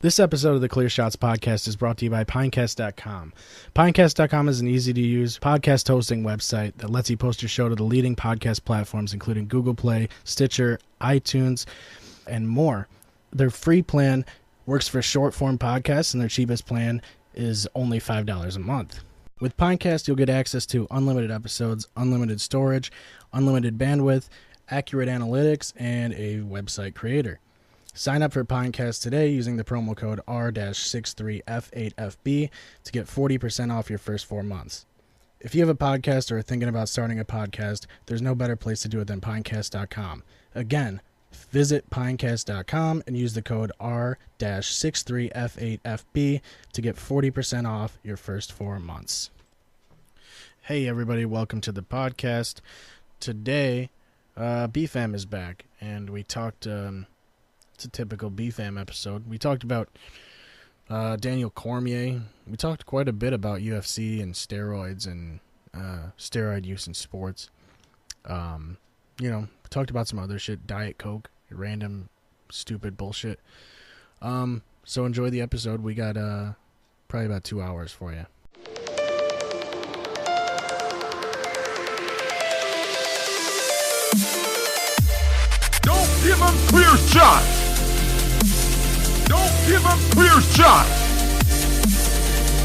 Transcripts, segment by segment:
This episode of the Clear Shots podcast is brought to you by Pinecast.com. Pinecast.com is an easy-to-use podcast hosting website that lets you post your show to the leading podcast platforms, including Google Play, Stitcher, iTunes, and more. Their free plan works for short-form podcasts, and their cheapest plan is only $5 a month. With Pinecast, you'll get access to unlimited episodes, unlimited storage, unlimited bandwidth, accurate analytics, and a website creator. Sign up for Pinecast today using the promo code R-63F8FB to get 40% off your first 4 months. If you have a podcast or are thinking about starting a podcast, there's no better place to do it than Pinecast.com. Again, visit Pinecast.com and use the code R-63F8FB to get 40% off your first 4 months. Hey everybody, welcome to the podcast. Today, BFam is back, and we talked... It's a typical BFam episode. We talked about Daniel Cormier. We talked quite a bit about UFC and steroids and steroid use in sports. We talked about some other shit, Diet Coke, random stupid bullshit. So enjoy the episode. We got probably about 2 hours for you. Don't give them clear shots! Don't give them clear shots!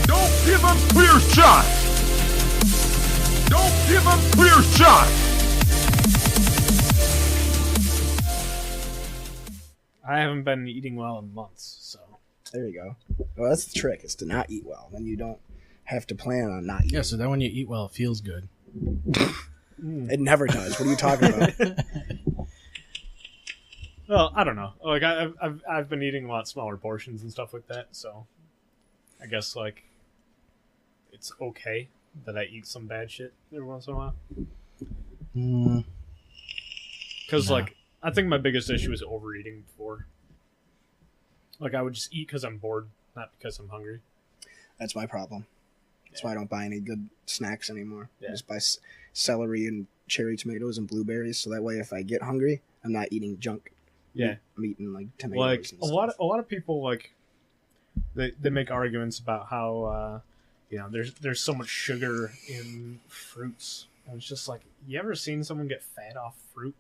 Don't give them clear shots! Don't give them clear shots! I haven't been eating well in months, so. There you go. Well, that's the trick, is to not eat well. Then you don't have to plan on not eating. Yeah, so then when you eat well, it feels good. It never does. What are you talking about? Well, I don't know. Like I've been eating a lot smaller portions and stuff like that, so I guess like it's okay that I eat some bad shit every once in a while. Because like I think my biggest issue is overeating before. Like I would just eat because I'm bored, not because I'm hungry. That's my problem. That's why I don't buy any good snacks anymore. Yeah. I just buy celery and cherry tomatoes and blueberries, so that way if I get hungry, I'm not eating junk. Yeah, I'm eating like tomatoes. like and a stuff. lot of people like they make arguments about how there's so much sugar in fruits. And it's just like, you ever seen someone get fat off fruit?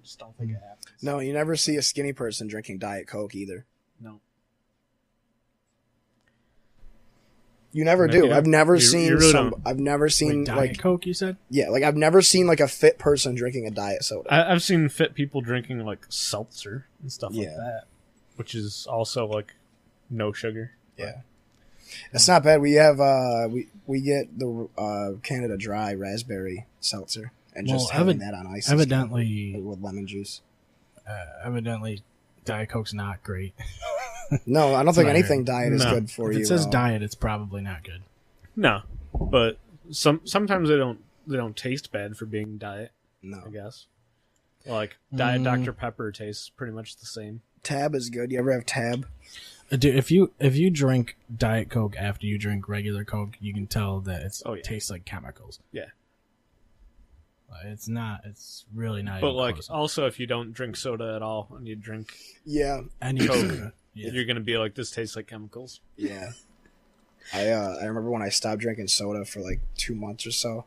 I just don't think it happens. No, you never see a skinny person drinking Diet Coke either. No. You never No, do. you I've never you seen really some. don't. I've never seen Wait, Diet like Coke, you said? yeah, like I've never seen like a fit person drinking a diet soda. I've seen fit people drinking like seltzer and stuff like Yeah. that, which is also like no sugar. Yeah, it's not bad. We have we get the Canada Dry raspberry seltzer and just having that on ice. is Evidently, good with lemon juice. Diet Coke's not great. No, I don't think not anything good. diet is No. good for If you. it says at all. diet, it's probably not good. No, but sometimes they don't taste bad for being diet. No, I guess like Diet Dr. Pepper tastes pretty much the same. Tab is good. You ever have Tab? Dude, if you drink Diet Coke after you drink regular Coke, you can tell that it tastes like chemicals. Yeah. It's not. It's really not. But even like, close. also, if you don't drink soda at all and you drink Yeah, Any Coke, soda. Yeah. you're gonna be like, this tastes like chemicals. yeah. I remember when I stopped drinking soda for like 2 months or so,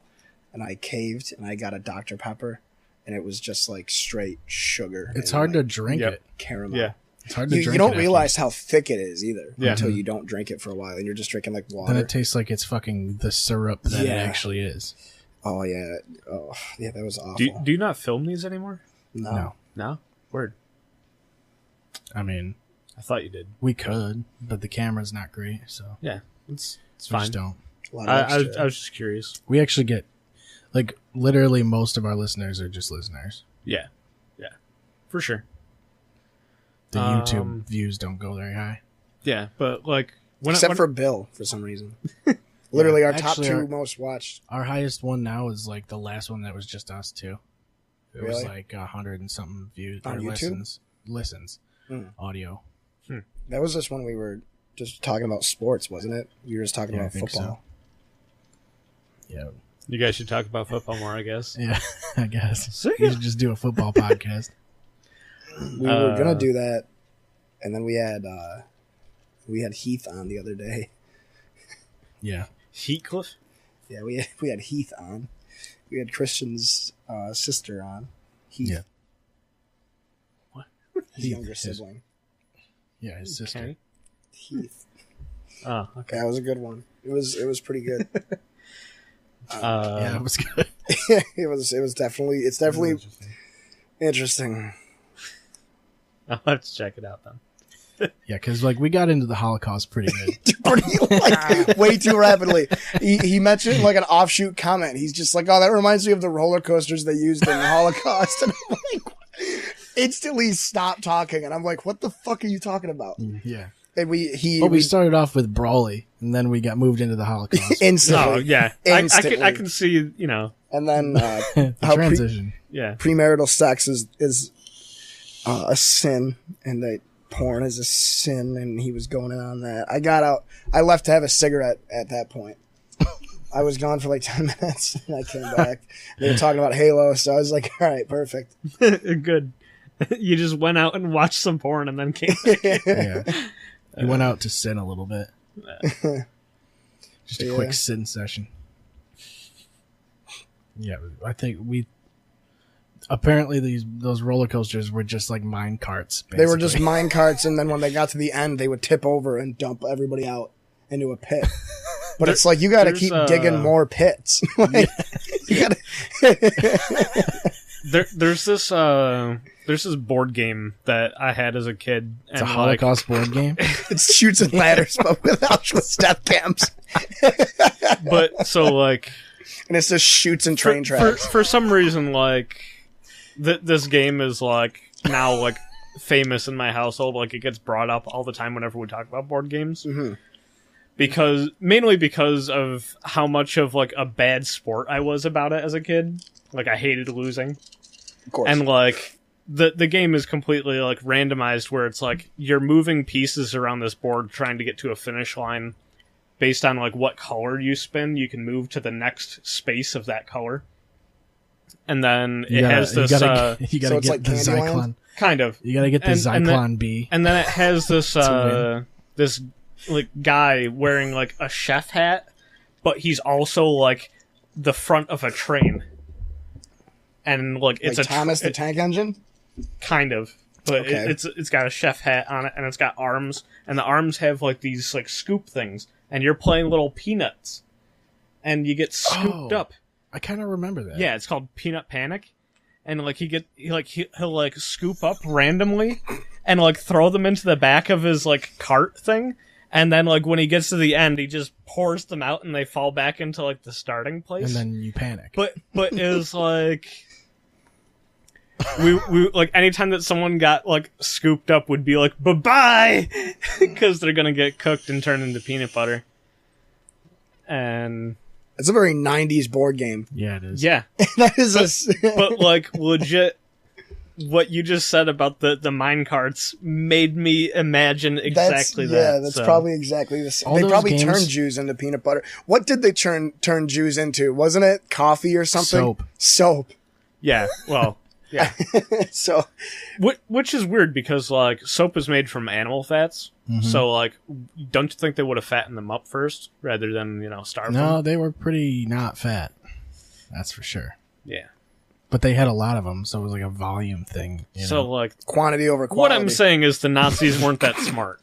and I caved and I got a Dr. Pepper, and it was just like straight sugar. It's and, hard to like, drink Yep. it. caramel. Yeah. It's hard to You drink. don't it realize how thick it is either Yeah. until you don't drink it for a while, and you're just drinking like water. Then it tastes like it's fucking the syrup that it Yeah. actually is. Oh yeah, that was awful. Do you not film these anymore? No. No. Word. I mean, I thought you did. we could, but the camera's not great, so Yeah. It's we fine. just don't. A lot of I extra. was just curious. We actually get, like, literally most of our listeners are just listeners. Yeah. Yeah. For sure. The YouTube views don't go very high. Yeah, but like Except for Bill, for some reason. Literally, our Actually, top two our- most watched. Our highest one now is like the last one that was just us two. It was Really? like 100 and something views On or YouTube? listens, Hmm. audio. That was just when we were just talking about sports, wasn't it? You were just talking Yeah, I about think football. Yeah, you guys should talk about football more, I guess. yeah. I guess See we ya. should just do a football podcast. We were gonna do that, and then we had We had Heath on the other day. Yeah. Heathcliff? Yeah, we had Heath on. We had Christian's sister on. Heath. Yeah. What? His younger sibling. Yeah, his sister. Okay. Heath. Oh, okay. Yeah, it was a good one. It was pretty good. Yeah, it was good. It's definitely interesting. I'll have to check it out then. Yeah, because like we got into the Holocaust pretty good. Way too rapidly. He mentioned like an offshoot comment. He's just like, "Oh, that reminds me of the roller coasters they used in the Holocaust." And I'm like, instantly stopped talking, and I'm like, "What the fuck are you talking about?" Yeah. And we started off with Brawley, and then we got moved into the Holocaust. instantly. Oh, yeah. Instantly. I can see, you know. And then The how transition. Yeah. premarital sex is a sin, and that porn is a sin, and he was going in on that. I got out. I left to have a cigarette at that point. I was gone for like 10 minutes, and I came back. They were talking about Halo, so I was like, all right, perfect. Good. You just went out and watched some porn and then came back. Yeah. He went out to sin a little bit. Just a quick sin session. Yeah, I think apparently those roller coasters were just like mine carts. Basically. They were just mine carts, and then when they got to the end, they would tip over and dump everybody out into a pit. But it's like, you got to keep digging more pits. Like, you gotta... There's this board game that I had as a kid. It's a Holocaust board game. It's Shoots and Ladders, but with Auschwitz death camps. But so like, and it's just shoots and train tracks. For some reason, like this game is like now like famous in my household. Like it gets brought up all the time whenever we talk about board games. Mm-hmm. Mainly because of how much of like a bad sport I was about it as a kid. Like I hated losing. Of course. And like the game is completely like randomized, where it's like you're moving pieces around this board trying to get to a finish line. Based on like what color you spin, you can move to the next space of that color. And then it has this you gotta so get it's like the Candyland? Zyklon. kind of. You gotta get the Zyklon B. And then it has this this like guy wearing like a chef hat, but he's also like the front of a train. And like it's like Thomas the Tank Engine? Kind of. But Okay. it's got a chef hat on it, and it's got arms, and the arms have like these like scoop things, and you're playing little peanuts, and you get scooped up. I kind of remember that. Yeah, it's called Peanut Panic, and like he'll like scoop up randomly, and like throw them into the back of his like cart thing, and then like when he gets to the end, he just pours them out, and they fall back into like the starting place, And then you panic. But it was like. We like anytime that someone got like scooped up would be like bye because they're gonna get cooked and turned into peanut butter. And It's a very 90s board game. Yeah, it is. yeah, That is but like legit, what you just said about the mine carts made me imagine exactly that. Yeah, that's so. probably exactly the same. All They those probably games- turned Jews into peanut butter. What did they turn Jews into? Wasn't it coffee or something? Soap. Yeah, well, yeah. So Which is weird because like soap is made from animal fats, so like don't you think they would have fattened them up first rather than starve them? No, they were pretty not fat. That's for sure. Yeah. But they had a lot of them, so it was like a volume thing. You So know? like quantity over what quality. I'm saying is the Nazis weren't that smart.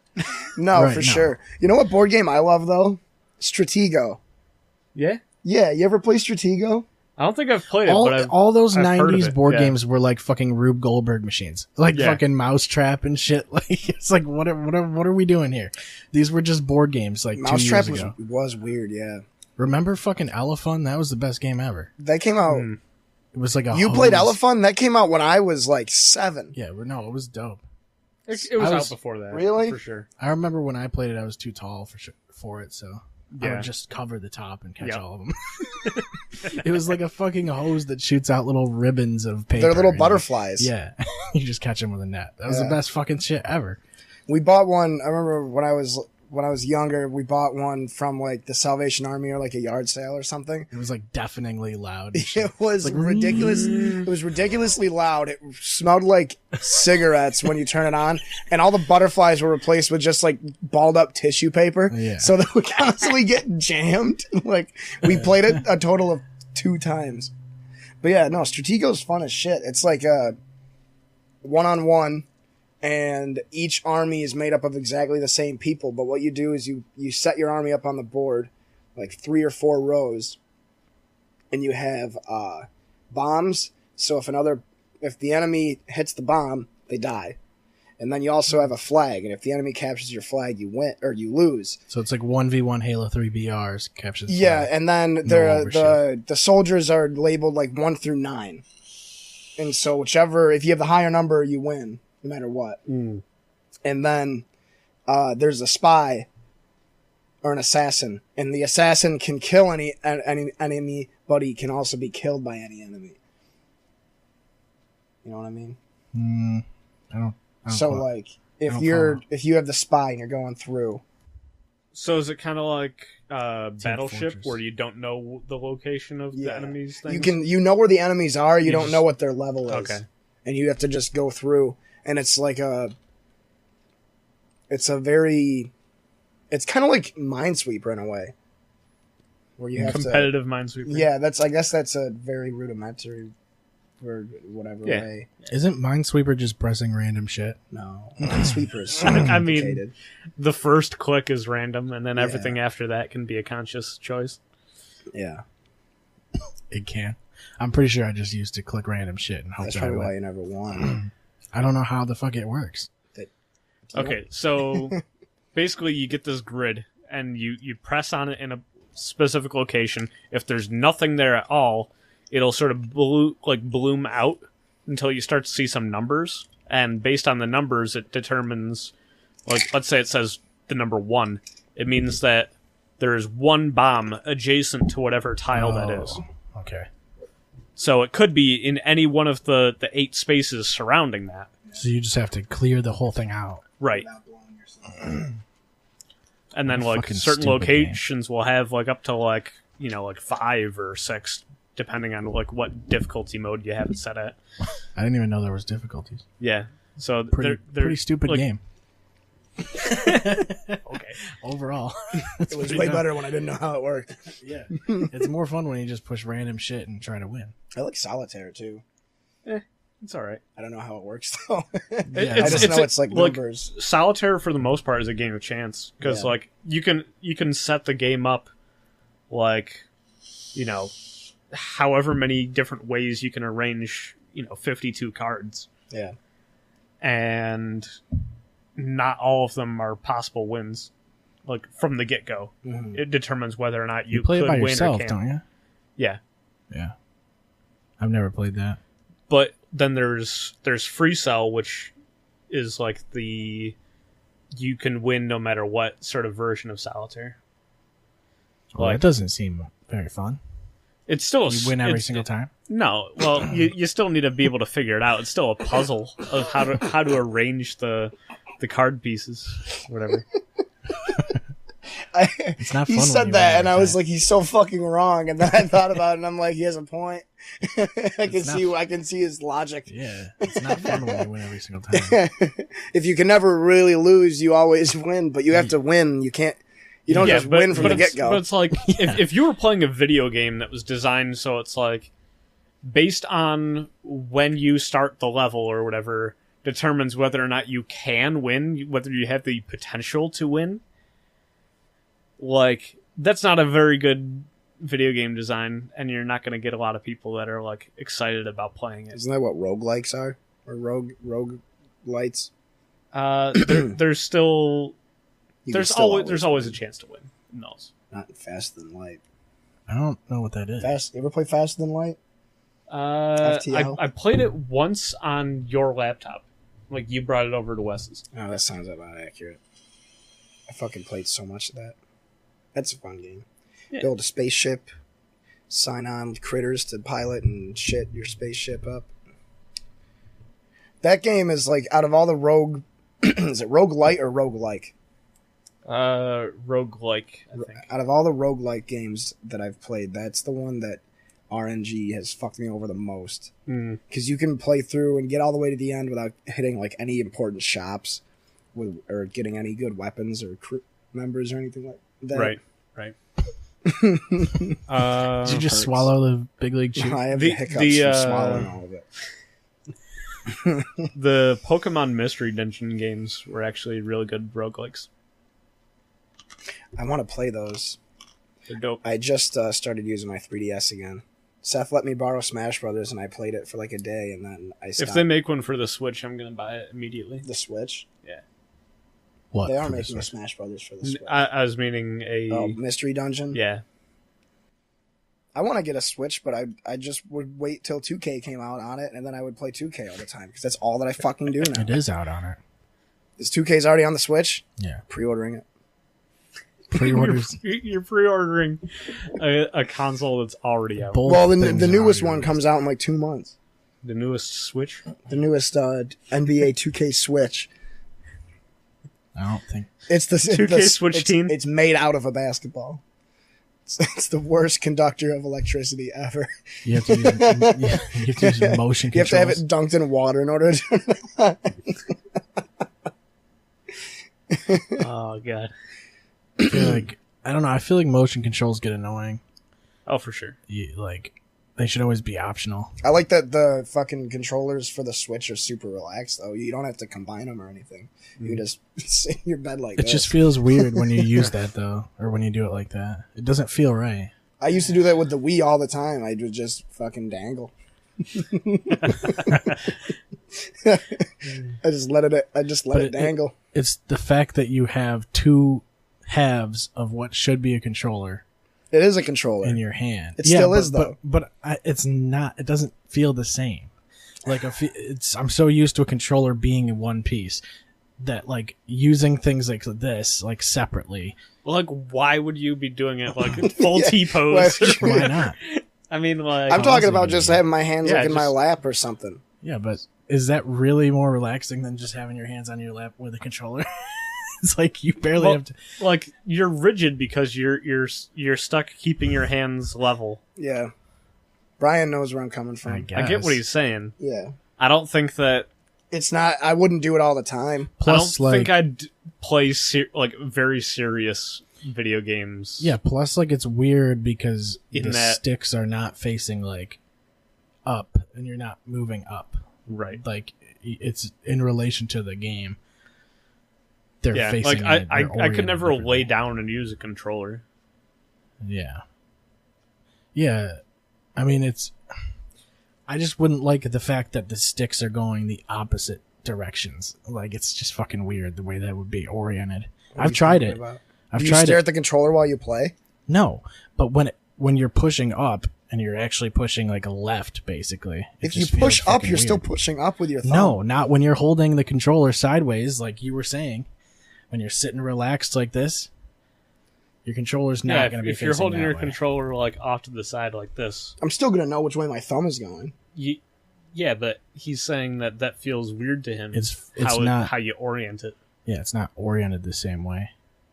No, Right, for no. sure. You know what board game I love though? Stratego. Yeah. Yeah, you ever play Stratego? I don't think I've played it, but all those I've heard of 90s it, board yeah. games were like fucking Rube Goldberg machines. Like Yeah. fucking Mousetrap and shit. Like it's like what are we doing here? These were just board games like 2 Mousetrap years ago. was weird, yeah. Remember fucking Elephant? That was the best game ever. That came out. It was like a You hose. played Elephant? That came out when I was like 7. Yeah, no, it was dope. it was I out was- before that. Really? For sure. I remember when I played it, I was too tall for it, so I Yeah. would just cover the top and catch Yep. all of them. It was like a fucking hose that shoots out little ribbons of paper. They're little and- butterflies. Yeah, you just catch them with a net. That was Yeah. the best fucking shit ever. We bought one. I remember when I was when I was younger, we bought one from like the Salvation Army or like a yard sale or something. It was like deafeningly loud. It was ridiculous. It was ridiculously loud. It smelled like cigarettes when you turn it on, and all the butterflies were replaced with just like balled up tissue paper. Yeah. So that we constantly get jammed. Like we played it a total of 2 times. But yeah, no, Stratego's fun as shit. It's like a 1-on-1. And each army is made up of exactly the same people. But what you do is you set your army up on the board, like 3 or 4 rows, and you have bombs. So if the enemy hits the bomb, they die. And then you also have a flag, and if the enemy captures your flag, you win or you lose. So it's like 1v1 Halo 3 BRs captures. Yeah, flag. and then the soldiers are labeled like 1 through 9. And so if you have the higher number, you win. No matter what. And then there's a spy or an assassin, and the assassin can kill any enemy, but he can also be killed by any enemy. You know what I mean? I don't So like if you have the spy and you're going through. So is it kind of like Battleship, Fortress. where you don't know the location of the enemies? Things? You know where the enemies are. You don't know what their level is. Okay. And you have to just go through. And it's like it's kind of like Minesweeper in a way, where you have competitive Minesweeper. Yeah, I guess that's a very rudimentary, or whatever way. Isn't Minesweeper just pressing random shit? No, Minesweeper is so I complicated. mean, the first click is random, and then everything after that can be a conscious choice. Yeah, it can. I'm pretty sure I just used to click random shit and hope that's that probably I why win. you never won. I don't know how the fuck it works. Okay, so basically you get this grid, and you press on it in a specific location. If there's nothing there at all, it'll sort of bloom out until you start to see some numbers. And based on the numbers, it determines, like, let's say it says the number 1. It means that there is 1 bomb adjacent to whatever tile that is. Okay. So it could be in any one of the 8 spaces surrounding that. So you just have to clear the whole thing out. Right. And then, like, Fucking certain stupid locations will have, like, up to, like, 5 or 6, depending on, like, what difficulty mode you have it set at. I didn't even know there was difficulties. Yeah. So Pretty stupid like, game. Okay. Overall. It was way better when I didn't know how it worked. Yeah. It's more fun when you just push random shit and try to win. I like Solitaire too. It's all right. I don't know how it works though. Yeah, I just know it's like numbers. Solitaire, for the most part, is a game of chance. Because, like, you can set the game up, like, however many different ways you can arrange, 52 cards. Yeah. And not all of them are possible wins, like, from the get-go. Mm-hmm. It determines whether or not you play could it by win yourself, or can't. don't you? Yeah. Yeah. I've never played that. But then there's Free Cell, which is like you can win no matter what sort of version of Solitaire. Well, it doesn't seem very fun. It's still You win every single time? No, well, you still need to be able to figure it out. It's still a puzzle of how to arrange the card pieces, whatever. It's not fun. He when said you that, win and I every was time. like, he's so fucking wrong. And then I thought about it, and I'm like, he has a point. I can see his logic. Yeah, it's not fun when you win every single time. If you can never really lose, you always win. But you have to win. You can't. You don't just win from the get go. But it's like if you were playing a video game that was designed so it's like based on when you start the level or whatever determines whether or not you can win, whether you have the potential to win. Like, that's not a very good video game design, and you're not going to get a lot of people that are like excited about playing it. Isn't that what roguelikes are? Or rogue lights? There's still there's always a chance to win in those. Not Faster Than Light. I don't know what that is. You ever play Faster Than Light? I played it once on your laptop. Like, you brought it over to Wes's. Oh, that sounds about accurate. I fucking played so much of that. That's a fun game. Yeah. Build a spaceship, sign on critters to pilot and shit your spaceship up. That game is like, out of all the rogue... is it roguelite or roguelike? Roguelike, I think. Out of all the roguelike games that I've played, that's the one that RNG has fucked me over the most. Because you can play through and get all the way to the end without hitting like any important shops or getting any good weapons or crew members or anything like that. Right. Did you just swallow the Big League Chew? I have the hiccups from swallowing all of it. The Pokemon Mystery Dungeon games were actually really good roguelikes. I want to play those. They're dope. I just started using my 3DS again. Seth let me borrow Smash Brothers, and I played it for like a day, and then I stopped. If they make one for the Switch, I'm going to buy it immediately. The Switch? Yeah. What? They are making a Smash Brothers for the Switch. I was meaning a... Mystery Dungeon? Yeah. I want to get a Switch, but I just would wait till 2K came out on it, and then I would play 2K all the time, because that's all that I fucking do now. It is out on it. Is 2K's already on the Switch? Yeah. Pre-ordering it. Pre-orders. You're pre-ordering a console that's already out. Both Well, the things are newest already one comes out in like 2 months. The newest Switch? The newest NBA 2K Switch. I don't think. It's the 2K Switch Teen? It's made out of a basketball. It's the worst conductor of electricity ever. You have to use motion controls. You have to have it dunked in water in order to... Oh, God. I feel like, I don't know. I feel like motion controls get annoying. Oh, for sure. They should always be optional. I like that the fucking controllers for the Switch are super relaxed, though. You don't have to combine them or anything. You can just sit in your bed like It this. just feels weird when you use that, though, or when you do it like that. It doesn't feel right. I used to do that with the Wii all the time. I would just fucking dangle. I just let it dangle. It's the fact that you have two halves of what should be a controller It is a controller in your hand. It still is, though. But it's not. It doesn't feel the same. Like I'm so used to a controller being in one piece that like using things like this like separately. Well, like, why would you be doing it like full T-pose? Why not? I mean, like... I'm talking about just having my hands like in my just- lap or something. Yeah, but is that really more relaxing than just having your hands on your lap with a controller? It's like you barely have to. Like, you're rigid because you're stuck keeping your hands level. Yeah. Brian knows where I'm coming from. I guess. I get what he's saying. Yeah. I don't think that... It's not... I wouldn't do it all the time. Plus, I don't like, think I'd play very serious video games. yeah. Plus, like, it's weird because In the that- sticks are not facing like up, and you're not moving up. Right. Like, it's in relation to the game. They're Yeah, facing. like, it, I they're could oriented never lay differently. down and use a controller. Yeah. Yeah. I mean, it's... I just wouldn't like the fact that the sticks are going the opposite directions. Like, it's just fucking weird the way that would be oriented. What are I've you tried talking it. about? I've Do you tried stare it. at the controller while you play? No, but when you're pushing up and you're actually pushing like a left, basically. If you push up, you're still pushing up with your thumb. No, not when you're holding the controller sideways, like you were saying. When you're sitting relaxed like this, your controller's not going to be. If you're facing holding that your way. controller like off to the side like this, I'm still going to know which way my thumb is going. yeah, but he's saying that feels weird to him. It's how not how you orient it. Yeah, it's not oriented the same way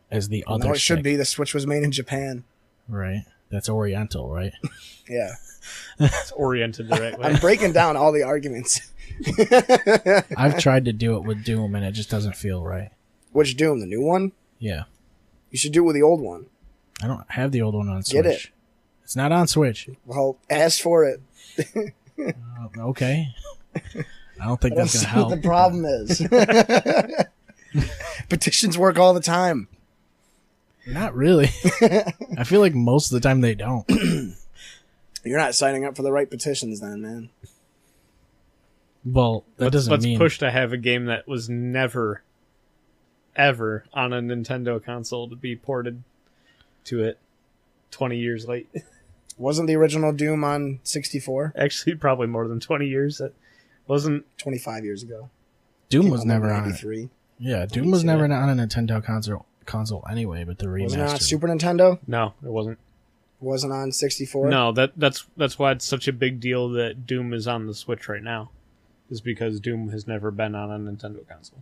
as the other. No, it should stick, be. The Switch was made in Japan. right. That's oriental, right? Yeah. It's oriented the right way. I'm breaking down all the arguments. I've tried to do it with Doom, and it just doesn't feel right. Which Doom? The new one? Yeah, You should do it with the old one. I don't have the old one on Switch. Get it. It's not on Switch. Well, ask for it. Okay. I don't think I don't that's see gonna help. what the problem is. Petitions work all the time. Not really. I feel like most of the time they don't. You're not signing up for the right petitions then, man. Well, that doesn't let's mean push to have a game that was never, ever on a Nintendo console to be ported to it 20 years late. Wasn't the original Doom on 64? Actually, probably more than 20 years. It wasn't. 25 years ago. Doom was never on it. 93. Yeah, Doom was never on a Nintendo console anyway, but the remaster. Wasn't it on Super Nintendo? No, it wasn't. Wasn't on 64? No, that's why it's such a big deal that Doom is on the Switch right now. Is because Doom has never been on a Nintendo console.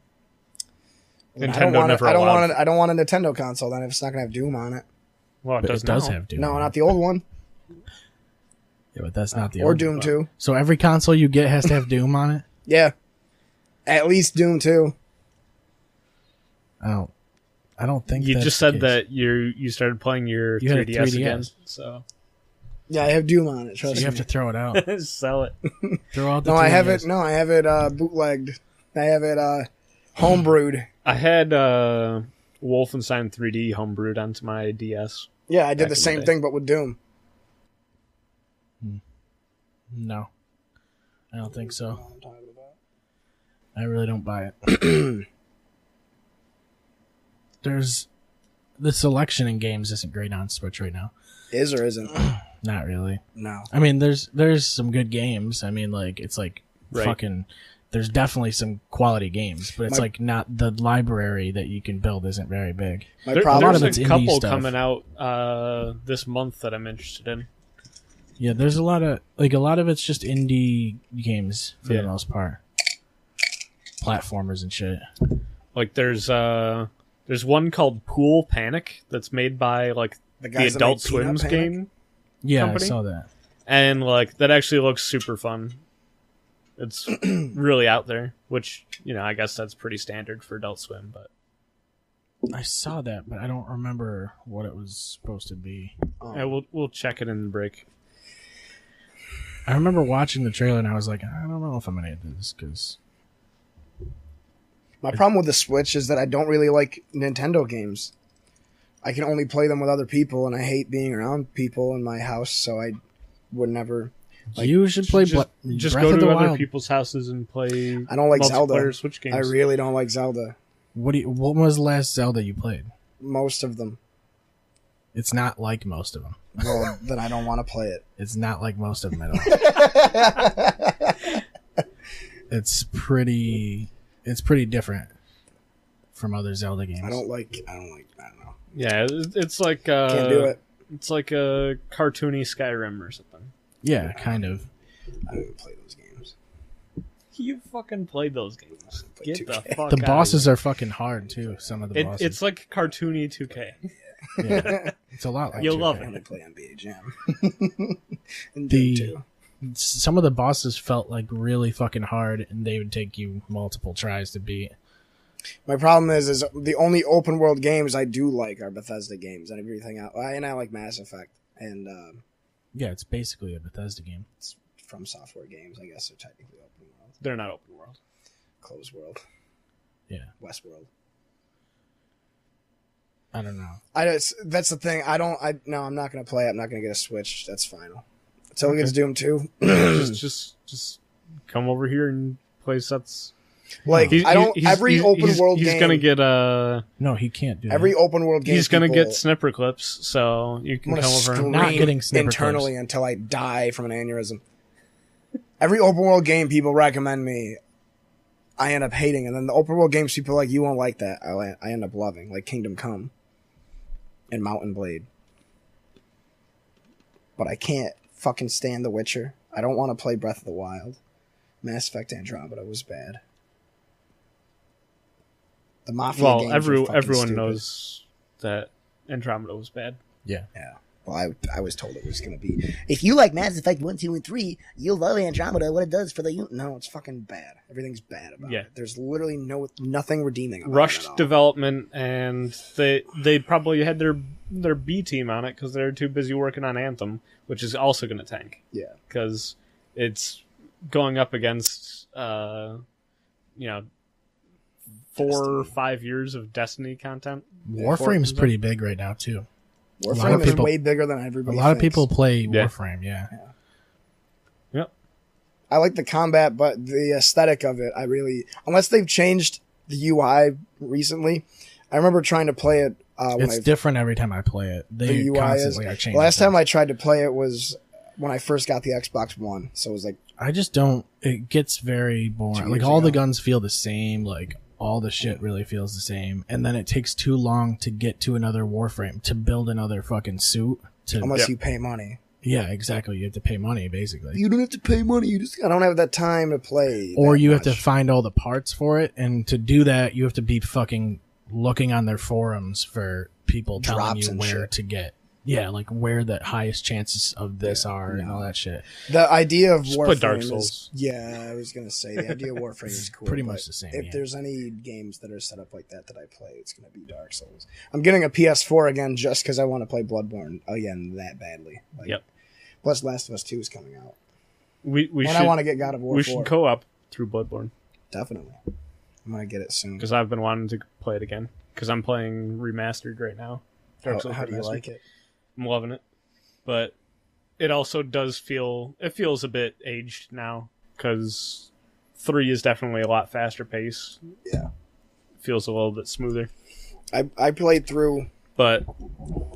Nintendo I don't want never I don't allowed. want I don't want a Nintendo console then if it's not gonna have Doom on it. Well, But it does have Doom. No, on not it. the old one. Yeah, but that's not the Or old Doom one. 2. So every console you get has to have Doom on it? Yeah. At least Doom 2. I don't think You that's just the said case. that you started playing your You had a 3DS, again, 3DS. so Yeah, I have Doom on it. So Trust you me. have to throw it out. sell it. Throw out the No, I have 3DS. it. No, I have it bootlegged. I have it homebrewed. I had Wolfenstein 3D homebrewed onto my DS. Yeah, I Back did in the the same day. thing, but with Doom. No. I don't think so. I really don't buy it. There's the selection in games isn't great on Switch right now. Is or isn't? Not really. No. I mean, there's some good games. I mean, like it's like Right. fucking. There's definitely some quality games, but it's My- like not the library that you can build isn't very big. My There, problem. lot of there's it's a indie couple stuff. coming out this month that I'm interested in. Yeah, there's a lot of it's just indie games for Yeah. the most part. Platformers and shit. Like there's one called Pool Panic that's made by like the guys that Adult made Peanut Swim's Panic? game, Yeah, Company? I saw that. and like that actually looks super fun. It's really out there, which I guess that's pretty standard for Adult Swim, but I saw that, but I don't remember what it was supposed to be. yeah, we'll check it in the break. I remember watching the trailer and I was like, I don't know if I'm gonna do this because My problem with the Switch is that I don't really like Nintendo games. I can only play them with other people, and I hate being around people in my house, so I would never. Like, you should play Just Breath go of to the other Wild. people's houses and play. I don't like Zelda. multiplayer Switch games. I really don't like Zelda. What was the last Zelda you played? Most of them. It's not like most of them. Well, then I don't want to play it. It's not like most of them at all. It's pretty different from other Zelda games. I don't know. Yeah, it's like Can't do it. It's like a cartoony Skyrim or something. Yeah, kind of. I don't even play those games. You fucking played those games. Play Get the 2K. fuck The out bosses of are fucking hard too. Some of the here. bosses. It's like cartoony 2K. Yeah, it's a lot like You'll 2K. love I it. only play NBA Jam. And The- Doom 2. Some of the bosses felt like really fucking hard, and they would take you multiple tries to beat. My problem is the only open world games I do like are Bethesda games and everything else. And I like Mass Effect and Yeah, it's basically a Bethesda game. it's from software games. I guess they're technically open world, They're not open world. closed world, Yeah, Westworld. I don't know. That's the thing. I'm not gonna play it. I'm not gonna get a Switch. That's final. Until it Okay. gets Doom 2. just come over here and play sets. Like every open world he's game. gonna get No, he can't do every that. – open world game. he's gonna people, get snipper clips, so you I'm can gonna come over scream and Not getting snipper internally clips. until I die from an aneurysm. Every open world game people recommend me, I end up hating, and then the open world games people are like, you won't like that. I end up loving, like Kingdom Come and Mountain Blade. But I can't fucking stand The Witcher. I don't want to play Breath of the Wild. Mass Effect Andromeda was bad. The Mafia Well, games were fucking everyone stupid. knows that Andromeda was bad. Yeah. Yeah. Well, I was told it was going to be. If you like Mass Effect 1, 2, and 3, you'll love Andromeda, what it does for the. No, it's fucking bad. Everything's bad about Yeah. it. There's literally nothing redeeming about it. Rushed at all. development, and they probably had their B team on it because they're too busy working on Anthem, which is also going to tank. Yeah. Because it's going up against 4 or 5 years of Destiny content. Warframe's pretty big right now too. a lot Warframe of is people- way bigger than A everybody lot of thinks. people play Yeah. Warframe. Yeah. Yep. I like the combat, but the aesthetic of it, I really. Unless they've changed the UI recently. I remember trying to play it when It's different every time I play it. They the UI constantly is. are The changing. last time things. I tried to play it was when I first got the Xbox One. So it was like, I just don't. It gets very boring. 2 Like years all the ago. guns feel the same. Like all the shit really feels the same, and then it takes too long to get to another Warframe to build another fucking suit. unless Yep. you pay money. Yeah, exactly. You have to pay money basically, You don't have to pay money. I don't have that time to play. or that you have to much. find all the parts for it, and to do that, you have to be fucking looking on their forums for people telling Drops you and where shit. to get. Yeah, like where the highest chances of this are and all that shit. The idea of Just Warframe put Dark is, Souls. yeah, I was gonna say the idea of Warframe is cool. Pretty but much the same, If yeah. there's any games that are set up like that I play, it's gonna be Dark Souls. I'm getting a PS4 again just because I want to play Bloodborne again that badly. Like, Yep. Plus, Last of Us 2 is coming out, We and should I want to get God of War we 4. should co-op through Bloodborne Definitely, I'm gonna get it soon. because I've been wanting to play it again because I'm playing remastered right now. Dark Souls How do you Remastered. like it? I'm loving it, but it also does feels a bit aged now because 3 is definitely a lot faster pace. Yeah, Feels a little bit smoother, I played through. but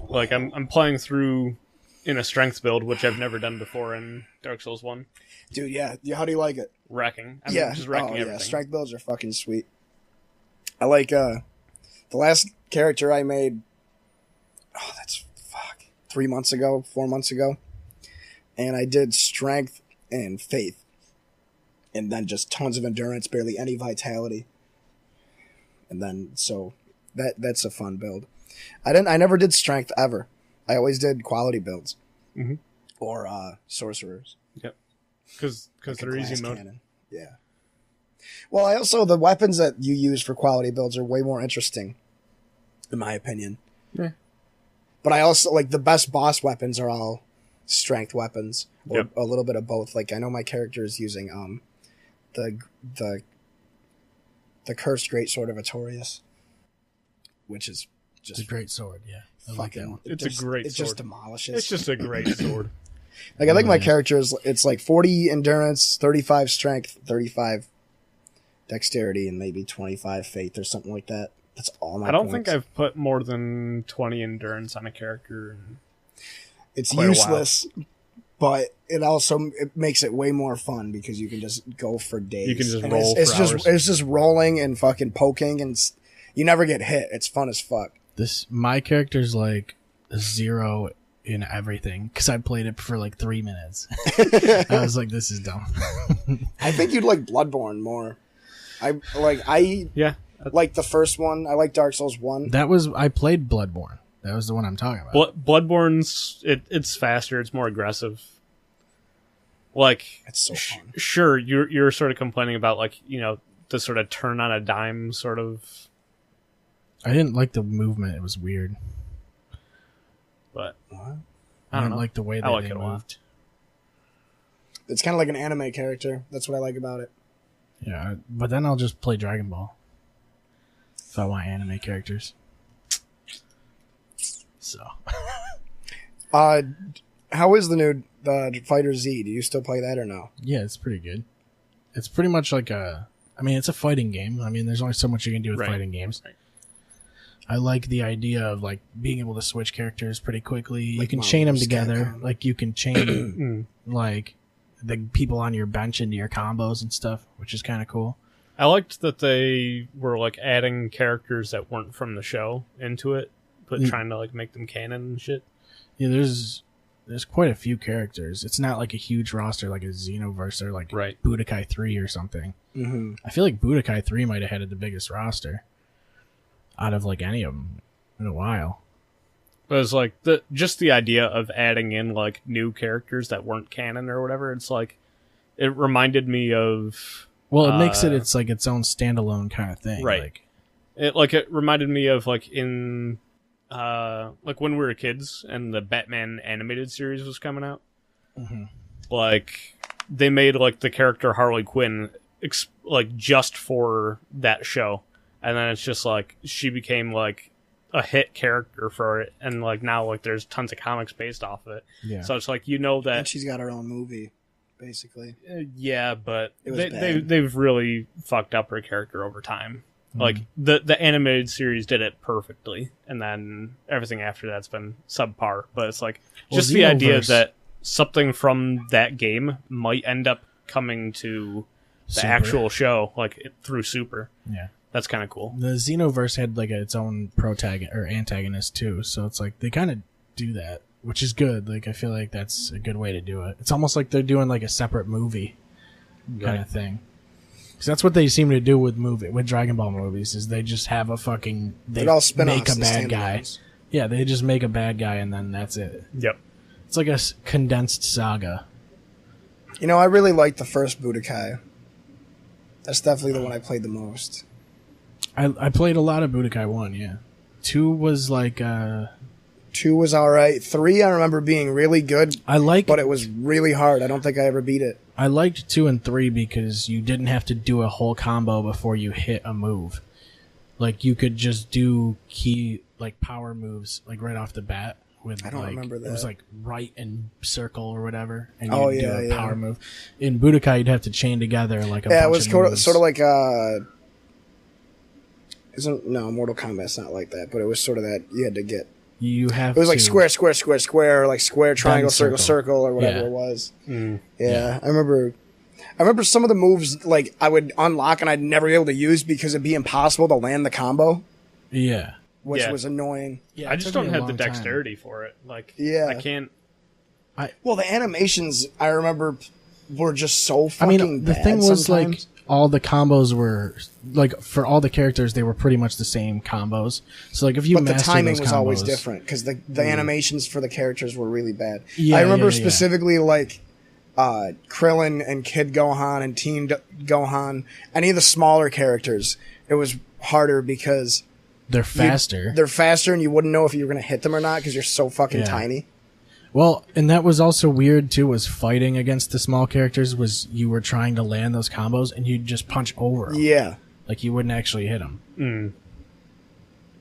like I'm playing through in a strength build, which I've never done before in Dark Souls 1. Dude, yeah. How do you like it? Wrecking. I'm Yeah, just wrecking oh, yeah. everything. Strength builds are fucking sweet. I like the last character I made. Oh, that's 4 months ago, and I did strength and faith, and then just tons of endurance, barely any vitality, and then so that's a fun build. I never did strength ever. I always did quality builds, Mhm. or sorcerers. Because Like a they're easy glass mode. cannon. Yeah. Well, I also the weapons that you use for quality builds are way more interesting, in my opinion. Yeah. But I also like the best boss weapons are all strength weapons, or Yep. a little bit of both. Like I know my character is using the cursed great sword of Artorias, which is It's a just great sword, yeah. I like that fucking. one. It's a great It just sword. demolishes. It's just a great sword. like I think Oh, my yeah. character is it's like 40 endurance, 35 strength, 35 dexterity, and maybe 25 faith or something like that. That's all my I don't points. think I've put more than 20 endurance on a character. It's quite a while. useless, but it makes it way more fun because you can just go for days. You can just And roll it's for just hours. it's just rolling and fucking poking, and you never get hit. It's fun as fuck. My character's like 0 in everything because I played it for like 3 minutes. I was like, this is dumb. I think you'd like Bloodborne more. I Yeah. like the first one. I like Dark Souls 1. I played Bloodborne. That was the one I'm talking about. Bloodborne's it's faster. It's more aggressive. Like It's so fun. sure, you're sort of complaining about like the sort of turn on a dime sort of, I didn't like the movement. It was weird. but What? I I don't didn't know. like the way I that like they it a lot. moved. It's kind of like an anime character. That's what I like about it. Yeah, but then I'll just play Dragon Ball if I want anime characters. So How is the new Fighter Z? Do you still play that or no? yeah, it's pretty good. It's pretty much like it's a fighting game. I mean, there's only so much you can do with Right. fighting games. Right. I like the idea of like being able to switch characters pretty quickly. You Like can Marvel chain them vs. together. Capcom. Like you can chain like the people on your bench into your combos and stuff, which is kind of cool. I liked that they were like adding characters that weren't from the show into it, but trying to like make them canon and shit. Yeah, there's quite a few characters. It's not like a huge roster like a Xenoverse or like Right. Budokai 3 or something. Mm-hmm. I feel like Budokai 3 might have had the biggest roster out of like any of them in a while. But it's like just the idea of adding in like new characters that weren't canon or whatever. It's like it reminded me of Well, it makes it's like its own standalone kind of thing. Right. it reminded me of like in like when we were kids and the Batman animated series was coming out. Mhm. Like they made like the character Harley Quinn like just for that show, and then it's just like she became like a hit character for it, and like now like there's tons of comics based off of it. Yeah. So it's like that And she's got her own movie, basically. yeah, but It was bad. they've really fucked up her character over time. Mhm. Like the animated series did it perfectly, and then everything after that's been subpar. But it's like Well, just the idea Xenoverse- that something from that game might end up coming to the Super. actual show, like through Super. Yeah. That's kind of cool. The Xenoverse had like its own protagonist or antagonist too, so it's like they kind of do that, which is good. Like I feel like that's a good way to do it. It's almost like they're doing like a separate movie kind of thing. 'Cause that's what they seem to do with Dragon Ball movies. Is they just have a fucking They're all make spin-offs a and bad guy. standalones. Yeah, they just make a bad guy and then that's it. Yep. It's like a condensed saga. You know, I really liked the first Budokai. That's definitely the one I played the most. I played a lot of Budokai 1, yeah. 2 was like 2 was alright. 3 I remember being really good, but it was really hard. I don't think I ever beat it. I liked 2 and 3 because you didn't have to do a whole combo before you hit a move. Like you could just do key power moves right off the bat with I don't remember that. It was right and circle or whatever, and Oh, you'd do yeah, a yeah. power move. In Budokai, you'd have to chain together a Yeah, bunch it was of sort moves. of like no, Mortal Kombat's not like that, but it was sort of that you had to get. You have It was like to- square, square, square, square, or like square, triangle, circle, circle. circle, or whatever Yeah. it was. Mm. Yeah, I remember some of the moves I would unlock and I'd never be able to use because it'd be impossible to land the combo, Yeah. which Yeah. was annoying. Yeah, I it just took me don't a have the long time. dexterity for it. Yeah. I can't. Well, the animations I remember were just so I fucking mean, the bad thing was sometimes. all the combos were for all the characters they were pretty much the same combos. So if you But the master timing those was always combos- different because the animations for the characters were really bad. Yeah, I remember yeah, yeah. specifically Krillin and Kid Gohan and Teen Gohan, any of the smaller characters. It was harder because they're faster. they're faster and you wouldn't know if you were going to hit them or not because you're so fucking Yeah. tiny. Well, and that was also weird too. Was fighting against the small characters was you were trying to land those combos and you'd just punch over 'em. Yeah. Like you wouldn't actually hit them. Mm.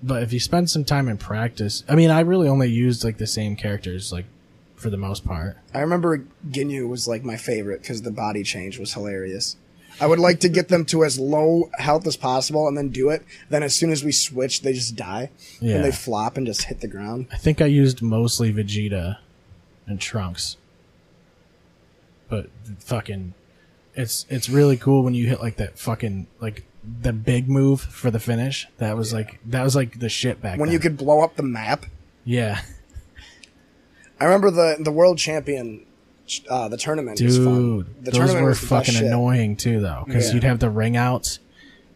But if you spend some time in practice, I mean, I really only used the same characters for the most part. I remember Ginyu was my favorite because the body change was hilarious. I would like to get them to as low health as possible and then do it. Then as soon as we switch, they just die. Yeah. And they flop and just hit the ground. I think I used mostly Vegeta and Trunks. But fucking it's really cool when you hit that fucking the big move for the finish. That was the shit back When then. you could blow up the map. Yeah. I remember the world champion, the tournament was fun. Dude, The those tournament were was the best fucking shit. annoying too though, cuz Yeah. you'd have the ring outs.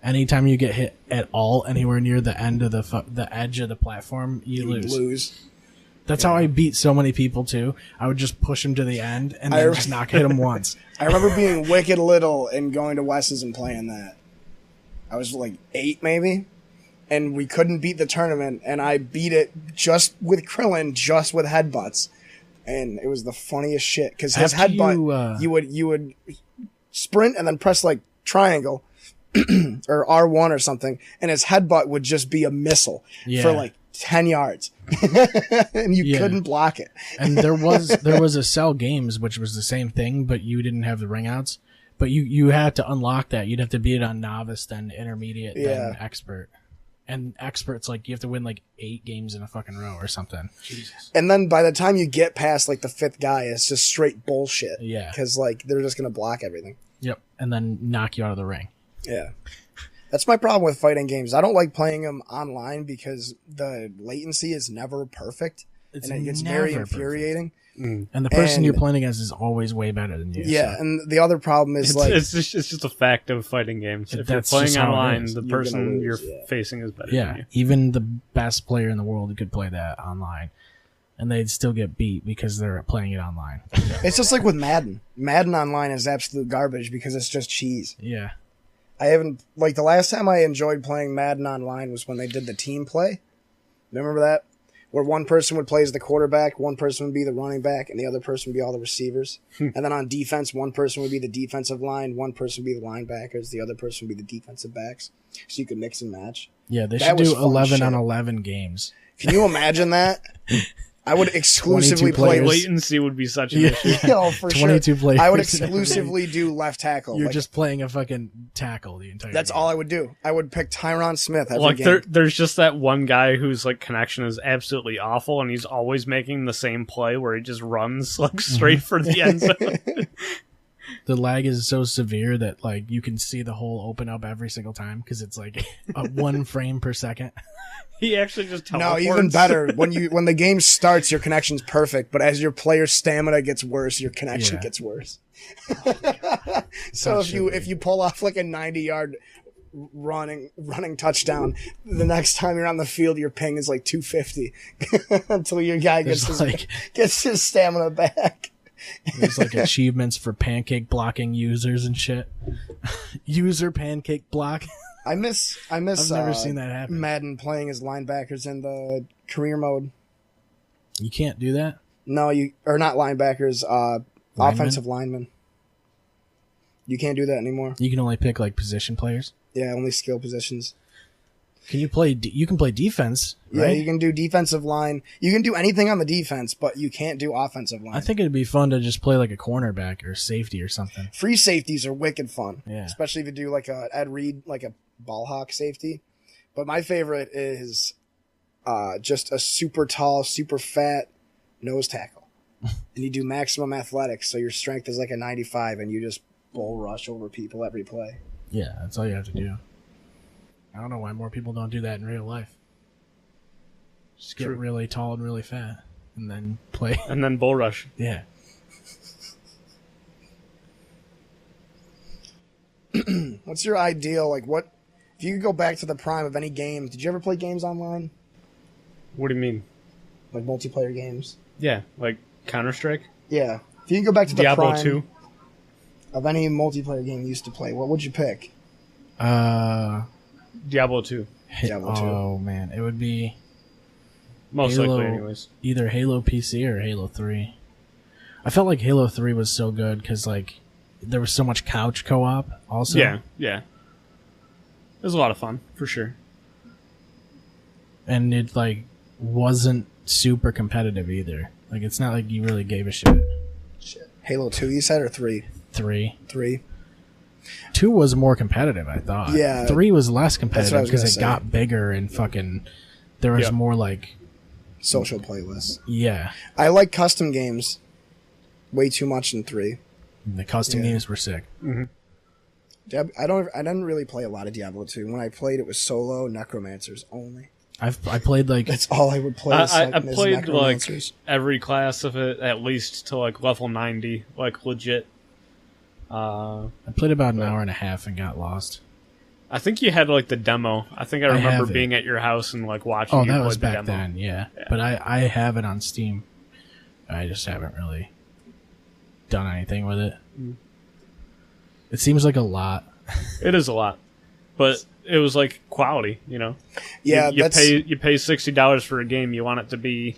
Anytime you get hit at all anywhere near the end of the edge of the platform, you You'd lose. lose. That's how I beat so many people too. I would just push them to the end and I then re- just not hit them once. I remember being wicked little and going to Wes's and playing that. I was 8 maybe, and we couldn't beat the tournament, and I beat it just with Krillin, just with headbutts, and it was the funniest shit because his After headbutt, you would sprint and then press triangle or R1 or something, and his headbutt would just be a missile Yeah. for 10 yards, and you Yeah. couldn't block it. And there was a Cell Games which was the same thing, but you didn't have the ring outs. But you had to unlock that. You'd have to beat it on novice, then intermediate, then Yeah. expert. And expert's you have to win 8 games in a fucking row or something. Jesus. And then by the time you get past the 5th guy, it's just straight bullshit. Yeah. Because they're just gonna block everything. Yep. And then knock you out of the ring. Yeah. That's my problem with fighting games. I don't like playing them online because the latency is never perfect. It's and it gets never very perfect. infuriating. Mm. And the person And- you're playing against is always way better than you. Yeah, so. and the other problem is It's just a fact of fighting games. If you're That's playing just how it online, is. the You're person gonna you're lose, yeah. facing is better Yeah, than you. even the best player in the world could play that online, and they'd still get beat because they're playing it online. it's just like with Madden. Madden online is absolute garbage because it's just cheese. Yeah, I haven't the last time I enjoyed playing Madden online was when they did the team play. Remember that? Where one person would play as the quarterback, one person would be the running back, and the other person would be all the receivers. And then on defense, one person would be the defensive line, one person would be the linebackers, the other person would be the defensive backs. So you could mix and match. yeah. They That should was do fun 11 shit. on 11 games. Can you imagine that? I would exclusively 22 play. players. Latency would be such an Yeah. issue. Oh, for 22 sure. players. I would exclusively do left tackle. You're just playing a fucking tackle the entire. that's game. all I would do. I would pick Tyron Smith every Like game. there's just that one guy whose connection is absolutely awful, and he's always making the same play where he just runs straight for the end zone. The lag is so severe that you can see the hole open up every single time because it's a 1 frame per second. He actually just No, teleports. even better. When the game starts, your connection's perfect, but as your player's stamina gets worse, your connection Yeah. gets worse. So if you pull off like a 90-yard running touchdown, the next time you're on the field, your ping is like 250 until your guy gets his stamina back. There's like achievements for pancake blocking users and shit. User pancake block. I miss. I've never seen that happen. Madden playing as linebackers in the career mode. You can't do that? No, not linebackers. Offensive linemen. You can't do that anymore. You can only pick like position players. Yeah, only skill positions. Can you play? You can play defense. Yeah, right? you can do defensive line. You can do anything on the defense, but you can't do offensive line. I think it'd be fun to just play like a cornerback or safety or something. Free safeties are wicked fun. Yeah. Especially if you do like a Ed Reed, like a ball hawk safety. But my favorite is just a super tall, super fat nose tackle. And you do maximum athletics, so your strength is like a 95, and you just bull rush over people every play. Yeah, that's all you have to do. I don't know why more people don't do that in real life. Just get really tall and really fat, and then play. And then bull rush. Yeah. What's your ideal, like what, if you could go back to the prime of any game, did you ever play games online? What do you mean? Like multiplayer games? Yeah, like Counter-Strike? Yeah. If you could go back to the Diablo prime 2? of any multiplayer game you used to play, what would you pick? Diablo 2. Diablo 2. Oh, man. It would be Most Halo, likely, anyways. either Halo PC or Halo 3. I felt like Halo 3 was so good because, like, there was so much couch co-op also. Yeah. It was a lot of fun, for sure. And it, like, wasn't super competitive either. Like, it's not like you really gave a shit. Halo 2, you said, or 3? 3. 3. 2 was more competitive, I thought. Yeah. 3 was less competitive was because gonna it say. got bigger and fucking... There was Yep. more, like... Social playlists. Yeah. I like custom games way too much in 3. The custom games were sick. I didn't really play a lot of Diablo 2. When I played, it was solo Necromancers only. I played, like... That's all I would play. I is played, like, Necromancers. every class of it at least to, like, level 90. Like, legit. I played about an hour and a half and got lost. I think you had, like, the demo. I think I remember have it. being at your house and, like, watching Oh, you that play was the back demo. then, yeah. But I have it on Steam. I just haven't really done anything with it. It seems like a lot. It is a lot. But it was, like, quality, you know? Yeah, you that's... pay $60 for a game. You want it to be,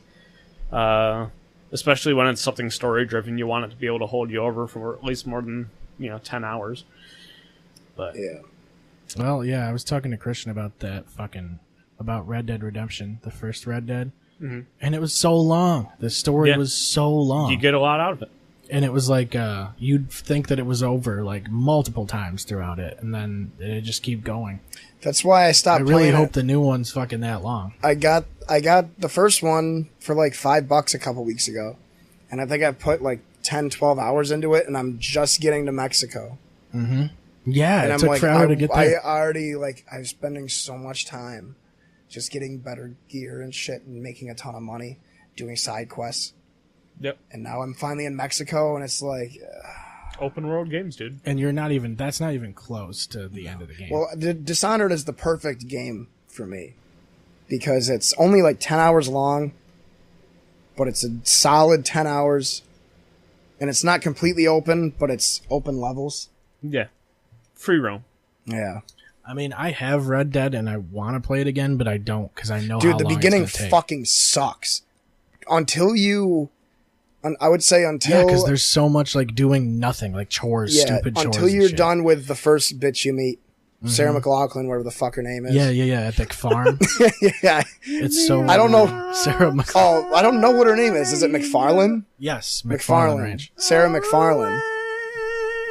especially when it's something story driven. You want it to be able to hold you over for at least more than 10 hours. But Yeah. Well, yeah, I was talking to Christian about that about Red Dead Redemption, the first Red Dead, and it was so long. The story was so long. you get a lot out of it. And it was like you'd think that it was over like multiple times throughout it, and then it just keep going. That's why I stopped I really playing hope it. the new one's fucking that long. I got the first one for like $5 a couple weeks ago, and I think I put like 10, 12 hours into it, and I'm just getting to Mexico. Yeah, And it I'm took like, forever to get there. I'm spending so much time just getting better gear and shit and making a ton of money doing side quests. Yep. And now I'm finally in Mexico, and it's like, Open world games, dude. And that's not even close to the end of the game. well, Dishonored is the perfect game for me because it's only like 10 hours long, but it's a solid 10 hours, and it's not completely open, but it's open levels. Yeah. Free roam. Yeah. I mean, I have Red Dead and I want to play it again, but I don't because I know Dude, how the long beginning it's gonna take. fucking sucks. I would say until... Yeah, because there's so much like doing nothing, like chores, stupid chores. until and you're shit. done with the first bitch you meet. Sarah McLachlan, whatever the fuck her name is. Yeah, Epic Farm. Yeah. It's so. I don't know. Sarah McLachlan. Oh, I don't know what her name is. Is it McFarlane? Yes, McFarlane Ranch. Sarah McFarlane.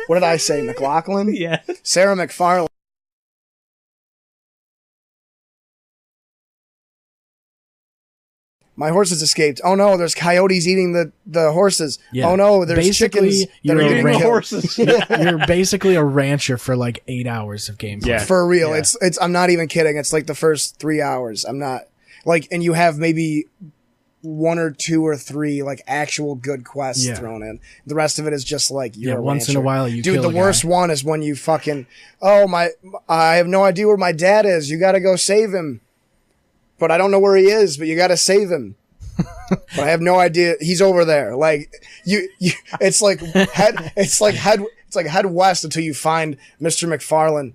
What did I say? McLachlan? Yeah. Sarah McFarlane. My horses escaped. Oh no, there's coyotes eating the horses. Yeah. Oh no, there's Basically, chickens that you're are a eating rancher. horses. You're basically a rancher for like 8 hours of gameplay. Yeah. For real. Yeah. It's I'm not even kidding. It's like the first 3 hours. I'm not. Like, and you have maybe 1 or 2 or 3 like actual good quests thrown in. The rest of it is just like you're a once rancher. in a while you Dude, kill the a worst guy. one is when you fucking I have no idea where my dad is. You got to go save him. But I don't know where he is, but you got to save him. But I have no idea. He's over there. Like you it's like head west until you find Mr. McFarlane.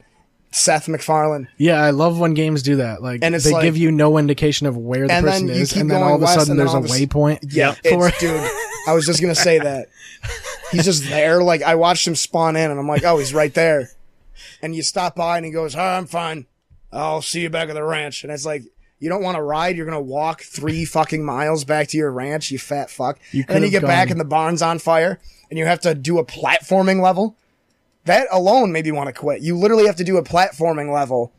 Seth MacFarlane. Yeah, I love when games do that. Like, And it's they like- give you no indication of where the And person then you is, keep and then going all of a west, sudden and then there's a all of a s- waypoint. Yeah, for it's, dude. I was just gonna say that. He's just there. Like I watched him spawn in, and I'm like, oh, he's right there. And you stop by, and he goes, "Oh, I'm fine. I'll see you back at the ranch." And it's like, you don't want to ride. You're gonna walk 3 fucking miles back to your ranch, you fat fuck. You And then you could've get back, gone- and the barn's on fire, and you have to do a platforming level. That alone made me want to quit. You literally have to do a platforming level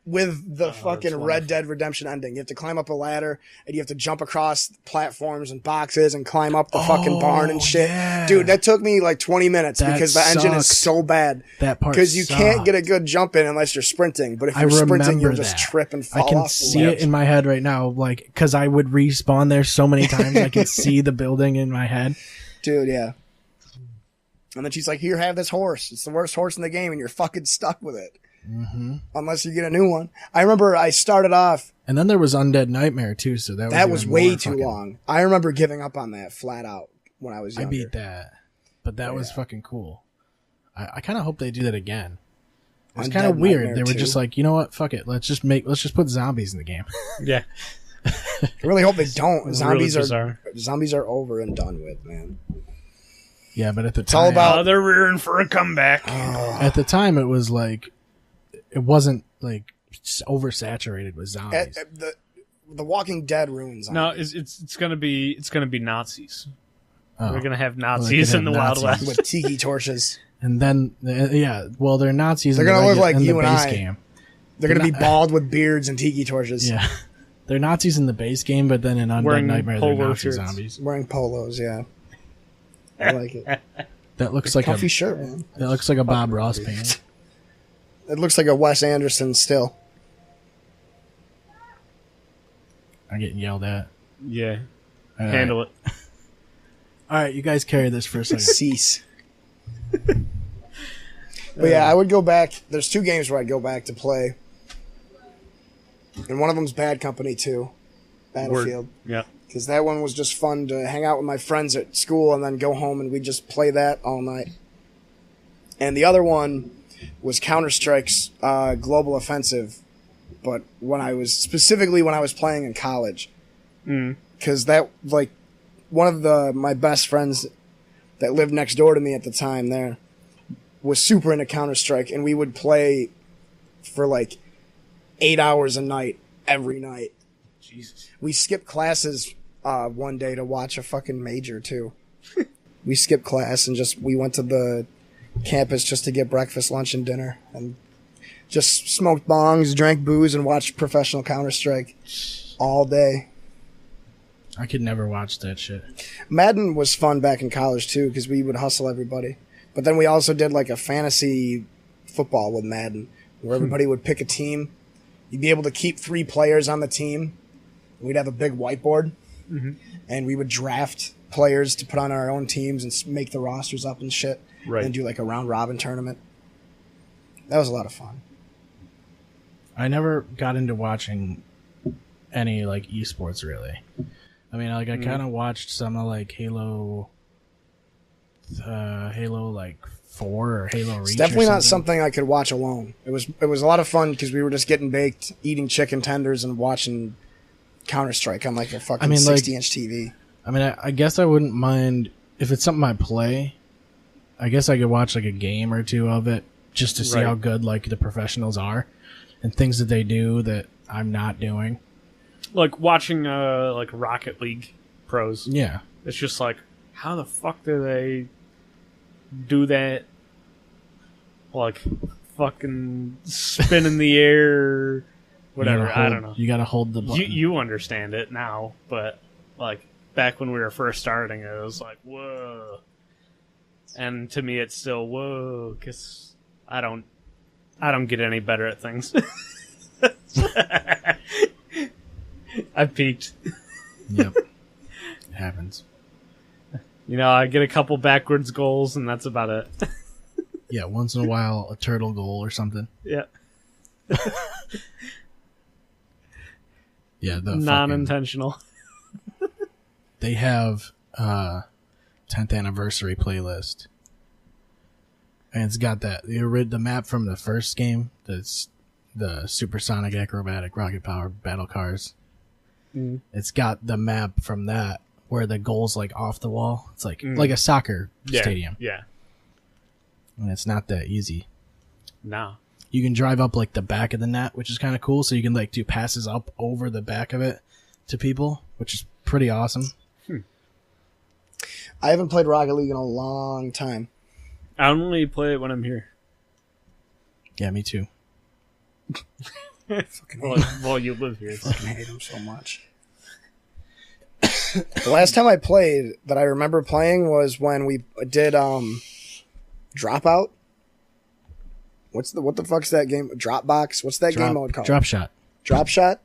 with the fucking wonderful. Red Dead Redemption ending. You have to climb up a ladder, and you have to jump across platforms and boxes and climb up the fucking barn and shit. yeah. Dude, that took me like 20 minutes That because the engine is sucked. so bad. That part Because you can't sucked. get a good jump in unless you're sprinting. But if I you're sprinting, you'll remember just that. trip and I fall can off. the see ledge. it in my head right now, like, because I would respawn there so many times. I can see the building in my head. Dude, yeah. And then she's like, here, have this horse. It's the worst horse in the game, and you're fucking stuck with it. Mm-hmm. Unless you get a new one. I remember I started off, And then there was Undead Nightmare too, so that was even way more too fucking- long. I remember giving up on that flat out when I was I younger. beat that, but that was fucking cool. I kind of hope they do that again. It was Undead kind of weird. Nightmare They were 2. just like, you know what? Fuck it. Let's just put zombies in the game. Yeah. I really hope they don't. It's Zombies really are bizarre. zombies are over and done with, man. Yeah, but at the all time, about- Oh, they're rearing for a comeback. at the time, it was like, it wasn't like oversaturated with zombies. The Walking Dead ruins. No, it's gonna be Nazis. Oh. We're gonna have Well, they Nazis could in the have Wild Nazis. West. with tiki torches. And then, yeah, well, they're Nazis. They're in the gonna look like in you the and base I. game. They're gonna be bald with beards and tiki torches. Yeah, they're Nazis in the base game, but then in Undead Wearing Nightmare, they're polo Nazi shirts. zombies. Wearing polos. Yeah, I like it. That looks like Comfy a shirt, man. that looks like a Bob Ross painting. It looks like a Wes Anderson still. I'm getting yelled at. Yeah, All right. handle it. All right, you guys carry this for a second. Cease. But yeah, I would go back. There's 2 games where I'd go back to play, and one of them's Bad Company 2, Battlefield. Yeah. Because that one was just fun to hang out with my friends at school and then go home and we'd just play that all night. And the other one was Counter-Strike's Global Offensive, but when I was playing in college. Because that, like, one of my best friends that lived next door to me at the time there was super into Counter-Strike, and we would play for like 8 hours a night every night. Jesus. We skipped classes one day to watch a fucking major too. We skipped class and we went to the campus just to get breakfast, lunch, and dinner, and just smoked bongs, drank booze, and watched professional Counter-Strike all day. I could never watch that shit. Madden was fun back in college too because we would hustle everybody. But then we also did like a fantasy football with Madden where everybody would pick a team. You'd be able to keep 3 players on the team. We'd have a big whiteboard, and we would draft players to put on our own teams and make the rosters up and shit, Right. and do like a round-robin tournament. That was a lot of fun. I never got into watching any like esports really. I mean, like I kind of watched some of like Halo like 4 or Halo Reach. It's definitely or not something I could watch alone. It was a lot of fun because we were just getting baked, eating chicken tenders, and watching Counter-Strike on like a fucking 60-inch TV. I mean, I guess I wouldn't mind if it's something I play. I guess I could watch like a game or 2 of it just to see Right. how good like the professionals are and things that they do that I'm not doing. Like watching like Rocket League pros. Yeah. It's just like, how the fuck do they do that? Like fucking spin in the air, whatever. I don't know. You gotta hold the button. You understand it now, but like back when we were first starting, it was like whoa. And to me, it's still whoa because I don't get any better at things. I peaked. Yep. It happens. You know, I get a couple backwards goals, and that's about it. Yeah, once in a while, a turtle goal or something. Yeah. Yeah, the non-intentional. They have 10th anniversary playlist, and it's got the map from the first game. That's the supersonic acrobatic rocket power battle cars. Mm. It's got the map from that where the goal's like off the wall. It's like a soccer stadium. Yeah. And it's not that easy. No. You can drive up like the back of the net, which is kind of cool. So you can like do passes up over the back of it to people, which is pretty awesome. I haven't played Rocket League in a long time. I only play it when I'm here. Yeah, me too. Well, you live here. I fucking hate him so much. The last time I played that I remember playing was when we did Dropout. What the fuck's that game? Dropbox? What's that game mode called? Drop Shot. Drop Shot?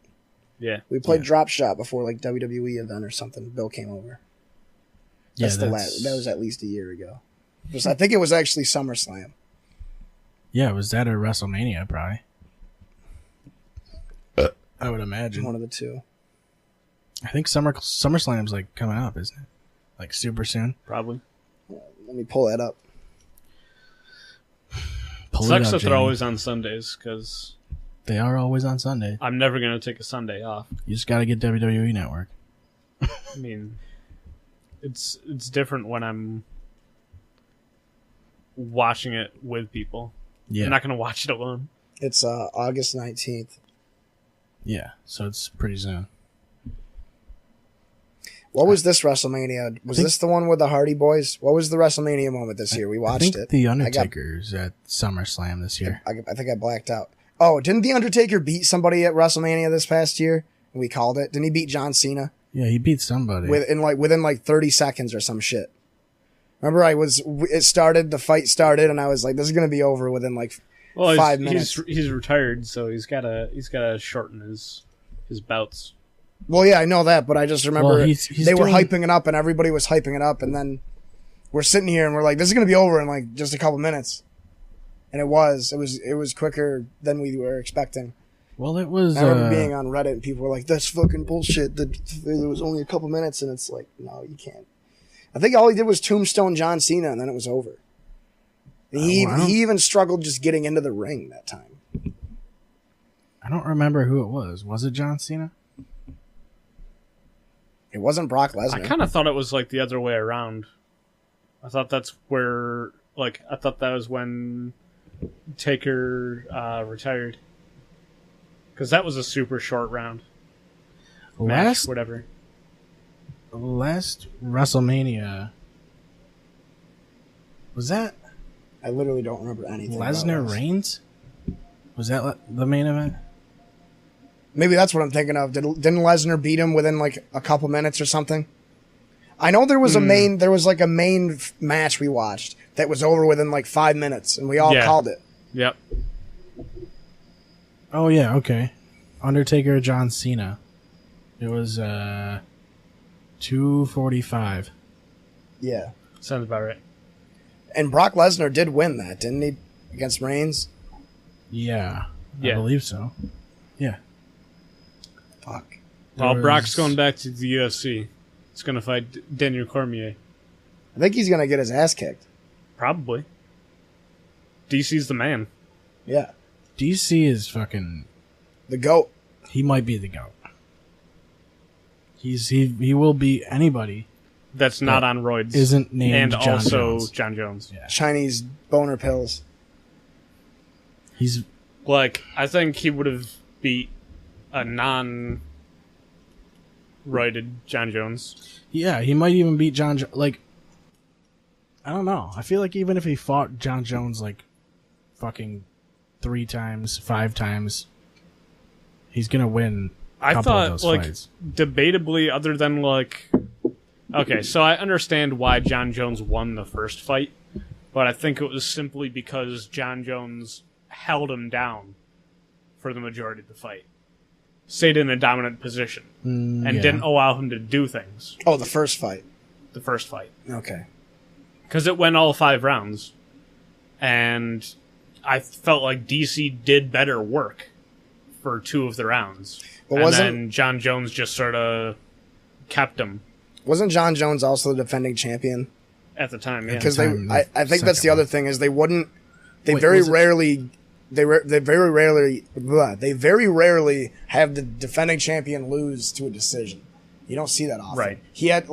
Yeah. We played Drop Shot before like WWE event or something. Bill came over. That was at least a year ago. I think it was actually SummerSlam. Yeah, it was that or WrestleMania, probably. I would imagine. One of the two. I think SummerSlam's like coming up, isn't it? Like super soon. Probably. Let me pull that up. Sucks that they're always on Sundays, because they are always on Sunday. I'm never going to take a Sunday off. You just got to get WWE Network. I mean, it's different when I'm watching it with people. Yeah. I'm not going to watch it alone. It's August 19th. Yeah, so it's pretty soon. What was this WrestleMania? Was this the one with the Hardy Boys? What was the WrestleMania moment this year? We watched it. The Undertaker's at SummerSlam this year. I think I blacked out. Oh, didn't The Undertaker beat somebody at WrestleMania this past year? We called it. Didn't he beat John Cena? Yeah, he beat somebody. Within 30 seconds or some shit. Remember, the fight started, and I was like, this is going to be over within 5 minutes. He's retired, so he's got to shorten his bouts. Well, yeah, I know that, but I just remember he's they were hyping it up, and everybody was hyping it up, and then we're sitting here, and we're like, this is going to be over in just a couple minutes. And it was quicker than we were expecting. Well, it was... I remember being on Reddit, and people were like, that's fucking bullshit. There was only a couple minutes, and it's like, no, you can't. I think all he did was tombstone John Cena, and then it was over. And he even struggled just getting into the ring that time. I don't remember who it was. Was it John Cena? It wasn't Brock Lesnar. I kind of thought it was the other way around. I thought that's where, I thought that was when Taker retired. Because that was a super short round. Match, whatever. Last WrestleMania, was that? I literally don't remember anything. Lesnar Reigns? Was that the main event? Maybe that's what I'm thinking of. Didn't Lesnar beat him within a couple minutes or something? I know there was a main match we watched that was over within 5 minutes, and we all called it. Yep. Oh yeah, okay. Undertaker, John Cena. It was 2:45. Yeah. Sounds about right. And Brock Lesnar did win that, didn't he? Against Reigns? Yeah. I believe so. Yeah. Fuck. Well, Brock's going back to the UFC. He's going to fight Daniel Cormier. I think he's going to get his ass kicked. Probably. DC's the man. Yeah. DC is fucking... the GOAT. He might be the GOAT. He will be anybody that's not on roids. Isn't named and Jon also Jones. Jon Jones. Yeah. Chinese boner pills. He's I think he would have beat a non-roided Jon Jones. Yeah, he might even beat Jon. I don't know. I feel like even if he fought Jon Jones fucking 3 times, 5 times, he's gonna win. I thought of those fights. Debatably, other than okay, so I understand why Jon Jones won the first fight, but I think it was simply because Jon Jones held him down for the majority of the fight. stayed in a dominant position and yeah. didn't allow him to do things. Oh, the first fight. The first fight. Okay. Because it went all 5 rounds. And I felt like DC did better work for 2 of the rounds. But then Jon Jones just sort of kept him. Wasn't Jon Jones also the defending champion? At the time, yeah. Because time, I think that's the second other one. thing is they wouldn't. They Wait, very was it- rarely. They very rarely have the defending champion lose to a decision. You don't see that often. Right. He had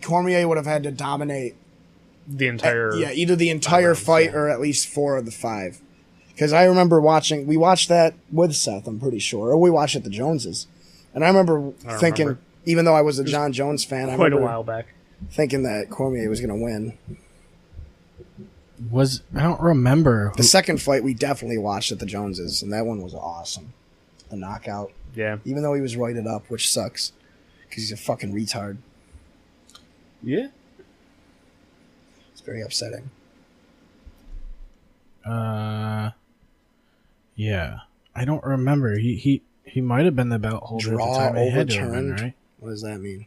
Cormier would have had to dominate. The entire... Either the entire rounds, fight yeah. or at least 4 of the 5. Because I remember we watched that with Seth, I'm pretty sure, or we watched it the Joneses, and I remember thinking, remember. even though I was a Jon Jones fan, I Quite a remember while back. thinking that Cormier was going to win. I don't remember. The second fight we definitely watched at the Joneses, and that one was awesome. The knockout, Yeah. even though he was roided up, which sucks, because he's a fucking retard. Yeah. It's very upsetting. Yeah. I don't remember. He might have been the belt holder Draw at the time. He had to have been, overturned. right? What does that mean?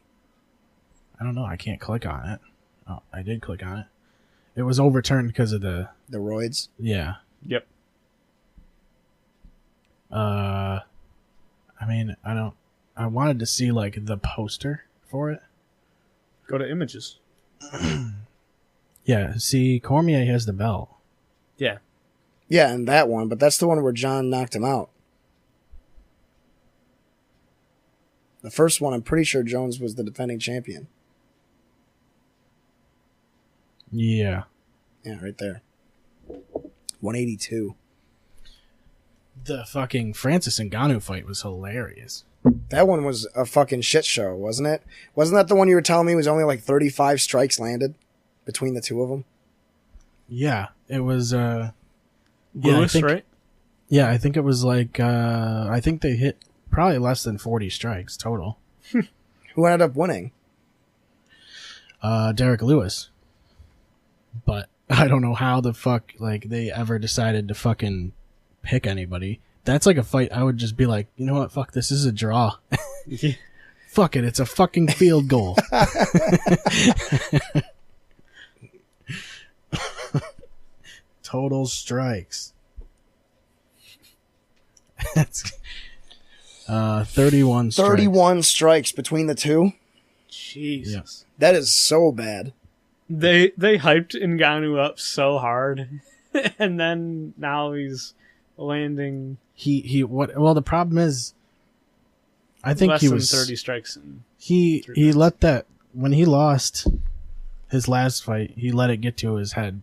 I don't know. I can't click on it. Oh, I did click on it. It was overturned because of the... The roids? Yeah. Yep. I mean, I wanted to see, the poster for it. Go to images. Yeah, see, Cormier has the belt. Yeah. Yeah, and that one, but that's the one where John knocked him out. The first one, I'm pretty sure Jones was the defending champion. Yeah. Yeah, right there. 182. The fucking Francis Ngannou fight was hilarious. That one was a fucking shit show, wasn't it? Wasn't that the one you were telling me was only 35 strikes landed between the two of them? Yeah, it was, Lewis, right? Yeah, I think it was I think they hit probably less than 40 strikes total. Who ended up winning? Derek Lewis. But I don't know how the fuck, they ever decided to fucking pick anybody. That's a fight I would just be like, you know what, fuck, this is a draw. Fuck it, it's a fucking field goal. Total strikes. That's 31 strikes. 31 strikes between the two? Jesus. That is so bad. They hyped Ngannou up so hard, and then now he's landing Well, the problem is, I think less he than was 30 strikes. he let that, when he lost his last fight, he let it get to his head.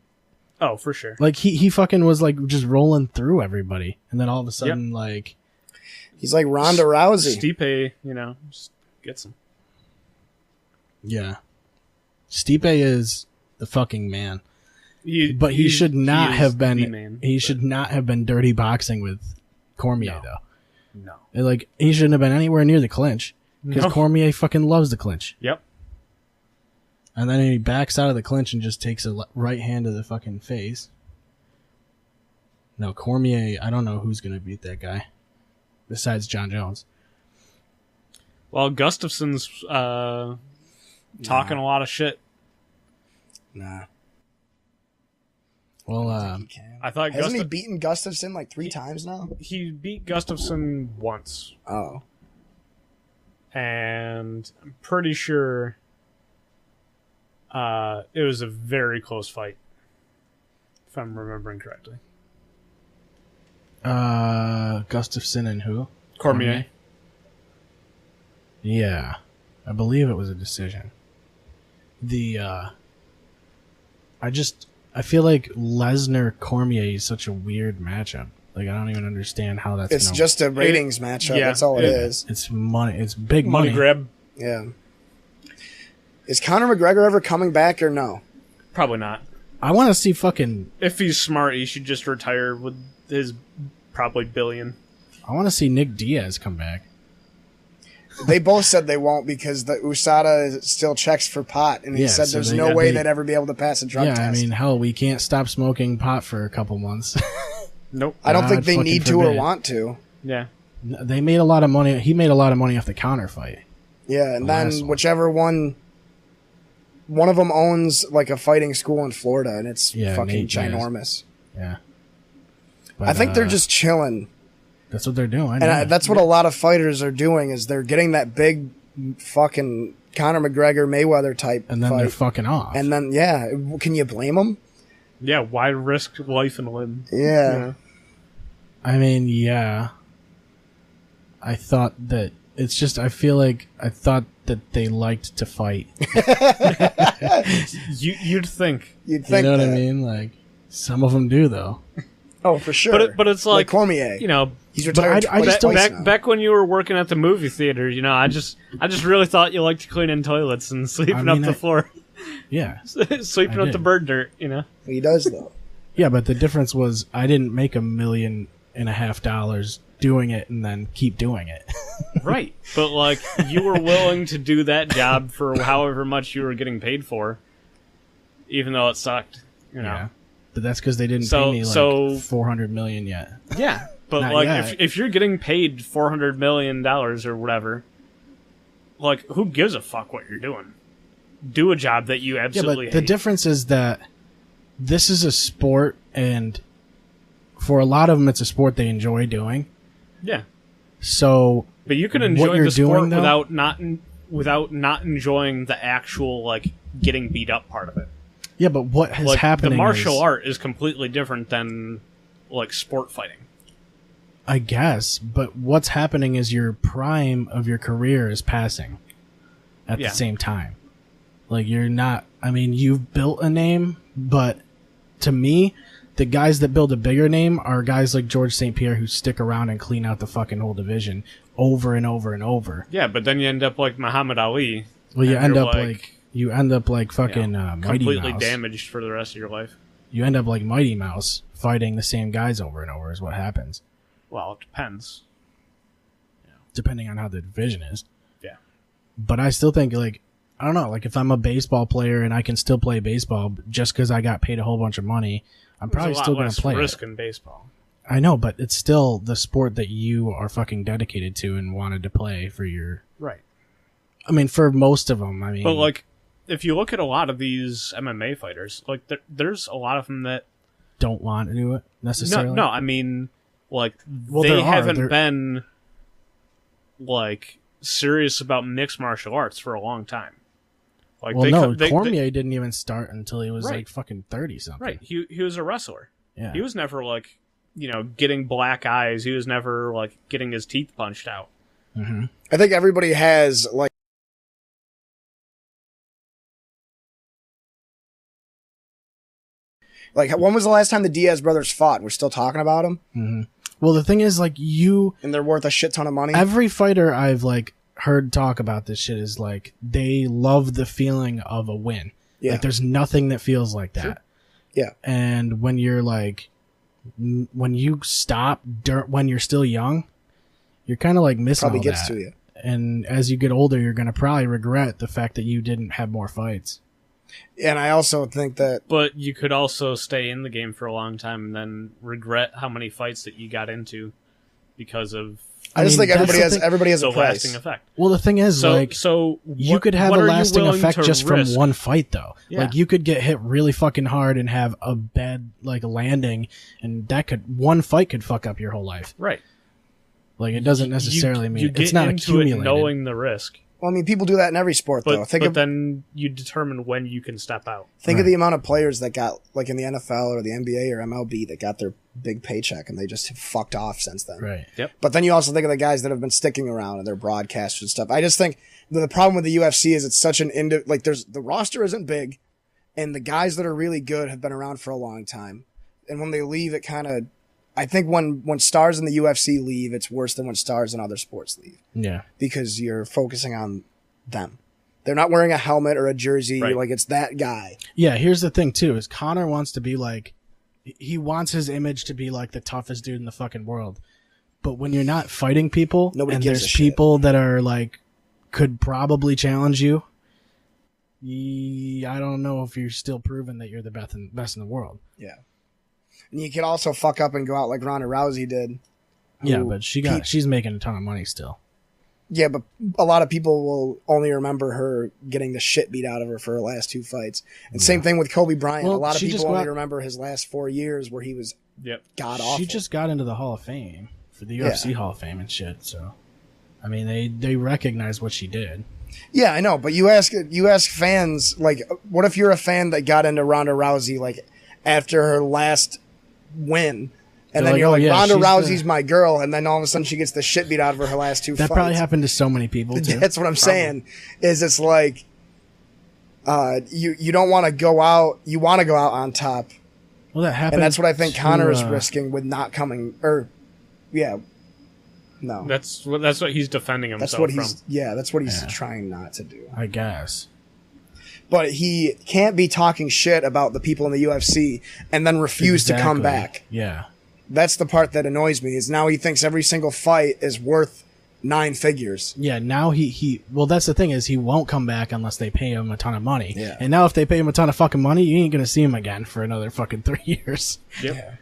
Oh, for sure. He fucking was just rolling through everybody, and then all of a sudden He's like Ronda Rousey. Stipe, just gets him. yeah, Stipe is the fucking man. But he he should not is have been. the man, He but- should not have been dirty boxing with Cormier No. though. No. He shouldn't have been anywhere near the clinch because No. Cormier fucking loves the clinch. Yep. And then he backs out of the clinch and just takes a right hand to the fucking face. No, Cormier, I don't know who's going to beat that guy besides Jon Jones. Well, Gustafson's talking a lot of shit. Nah. Well, He can. I thought Hasn't he beaten Gustafson 3 times now? he beat Gustafson once, Oh. and I'm pretty sure it was a very close fight, if I'm remembering correctly. Gustafson and who? Cormier. Yeah, I believe it was a decision. I feel like Lesnar Cormier is such a weird matchup. I don't even understand how that's. It's just a ratings matchup. yeah, That's all it is. It's money. It's big Money money. grab? Yeah. Is Conor McGregor ever coming back or no? Probably not. I want to see fucking. If he's smart, he should just retire with his probably billion. I want to see Nick Diaz come back. They both said they won't because the USADA still checks for pot, and he Yeah, said so there's they no got- way they- they'd ever be able to pass a drug Yeah, test. I mean, hell, we can't stop smoking pot for a couple months. Nope. I don't think God they fucking need to or forbid. want to. Yeah. They made a lot of money. He made a lot of money off the counter fight. Yeah, and The last then one. whichever one of them owns like a fighting school in Florida, and it's fucking Nate does. ginormous. Yeah. But, I think they're just chilling. That's what they're doing. And that's what a lot of fighters are doing is they're getting that big fucking Conor McGregor Mayweather type and then fight. they're fucking off. And then, yeah, can you blame them? Yeah, why risk life and limb? Yeah. I mean, yeah. I thought that it's just, I thought that they liked to fight. You'd think. You'd think You know what I that. mean? Like, some of them do, though. Oh, for sure. But it's like Cormier. You know, He's retired I just don't- twice now. back when you were working at the movie theater, you know, I just really thought you liked cleaning toilets and sweeping up the floor, Yeah. sweeping I up did. the bird dirt. You know, He does, though. Yeah, but the difference was I didn't make $1.5 million doing it and then keep doing it. right? But like, you were willing to do that job for however much you were getting paid for, even though it sucked. You know. Yeah. But that's because they didn't So- pay me like so- $400 million yet. Yeah, but Not like yet. if you're getting paid $400 million or whatever, like who gives a fuck what you're doing? Do a job that you Yeah, absolutely but the hate. difference is that this is a sport, and for a lot of them, it's a sport they enjoy doing. Yeah, So but you can What enjoy you're the sport doing, though- without not enjoying the actual like getting beat up part of it. yeah, but what has Like happened? the martial art is completely different than like sport fighting. I guess, but what's happening is your prime of your career is passing at Yeah. the same time. Like you're not. I mean, you've built a name, but to me, the guys that build a bigger name are guys like George St. Pierre who stick around and clean out the fucking whole division over and over and over. Yeah, but then you end up like Muhammad Ali. Well, you and end you're up like fucking Mighty completely Mouse. damaged for the rest of your life. You end up like Mighty Mouse fighting the same guys over and over is what happens, Well, it depends. depending on how the division is. Yeah. But I still think, like, I don't know, like if I'm a baseball player and I can still play baseball just because I got paid a whole bunch of money, I'm probably still going to play risk it. in baseball. I know, but it's still the sport that you are fucking dedicated to and wanted to play for your. Right. I mean, for most of them, I mean. But like, if you look at a lot of these MMA fighters, like there's a lot of them that don't want to do it necessarily. no, I mean, like Well, they there are. haven't There- been like serious about mixed martial arts for a long time. Like Well, they, no, they- Cormier didn't even start until he was Right. like fucking 30 something. right? He was a wrestler. Yeah. He was never like getting black eyes. He was never like getting his teeth punched out. Mm-hmm. I think everybody has, like, when was the last time the Diaz brothers fought? We're still talking about them? Mm-hmm. Well, the thing is, like, And they're worth a shit ton of money? every fighter I've like heard talk about this shit is like they love the feeling of a win. Yeah. Like there's nothing that feels like that. Sure. Yeah. And when you're like when you stop when you're still young, you're kind of like missing Probably all gets that. to you. And as you get older, you're going to probably regret the fact that you didn't have more fights. And I also think that, But you could also stay in the game for a long time and then regret how many fights that you got into because of I just mean, think that's everybody has the a price. lasting effect. Well, the thing is, So, like, so you what- could have what a are you lasting willing effect to just risk? from one fight, though. Yeah. Like, you could get hit really fucking hard and have a bad, like, landing, and one fight could fuck up your whole life. Right. Like, it doesn't necessarily mean you get it's not into it accumulated. knowing the risk. Well, I mean, people do that in every sport, though. But then you determine when you can step out. Think Right. of the amount of players that got, like in the NFL or the NBA or MLB, that got their big paycheck and they just fucked off since then. Right. But then you also think of the guys that have been sticking around and their broadcasters and stuff. I just think the problem with the UFC is it's such an the roster isn't big, and the guys that are really good have been around for a long time. And when they leave, it kind of, I think when stars in the UFC leave, it's worse than when stars in other sports leave Yeah. because you're focusing on them. They're not wearing a helmet or a jersey. Right. You're like, it's that guy. Yeah, here's the thing, too, is Connor wants to be like, he wants his image to be like the toughest dude in the fucking world. But when you're not fighting people, Nobody and gives there's a shit. people that are like, could probably challenge you, I don't know if you're still proving that you're the best in the world. Yeah. And you could also fuck up and go out like Ronda Rousey did Yeah, but she's making a ton of money still. Yeah, but a lot of people will only remember her getting the shit beat out of her for her last 2 fights. And same thing with Kobe Bryant. Well, a lot of people only remember his last 4 years where he was god awful. She just got into the Hall of Fame for the UFC Hall of Fame and shit. So, I mean, they recognize what she did. Yeah, I know, but you ask fans, like, what if you're a fan that got into Ronda Rousey, like, after her last win, and then you're like, Ronda Rousey's my girl, and then all of a sudden she gets the shit beat out of her last 2 fights. That probably happened to so many people, too. That's what I'm saying, is it's like, you don't want to go out, you want to go out on top. Well, that happened. And that's what I think Conor is risking with not coming, no. That's what he's defending himself from. That's what he's trying not to do. I guess. But he can't be talking shit about the people in the UFC and then refuse to come back. Yeah. That's the part that annoys me, is now he thinks every single fight is worth 9 figures. Yeah, now well, that's the thing, is he won't come back unless they pay him a ton of money. Yeah. And now if they pay him a ton of fucking money, you ain't going to see him again for another fucking 3 years. Yep. Yeah.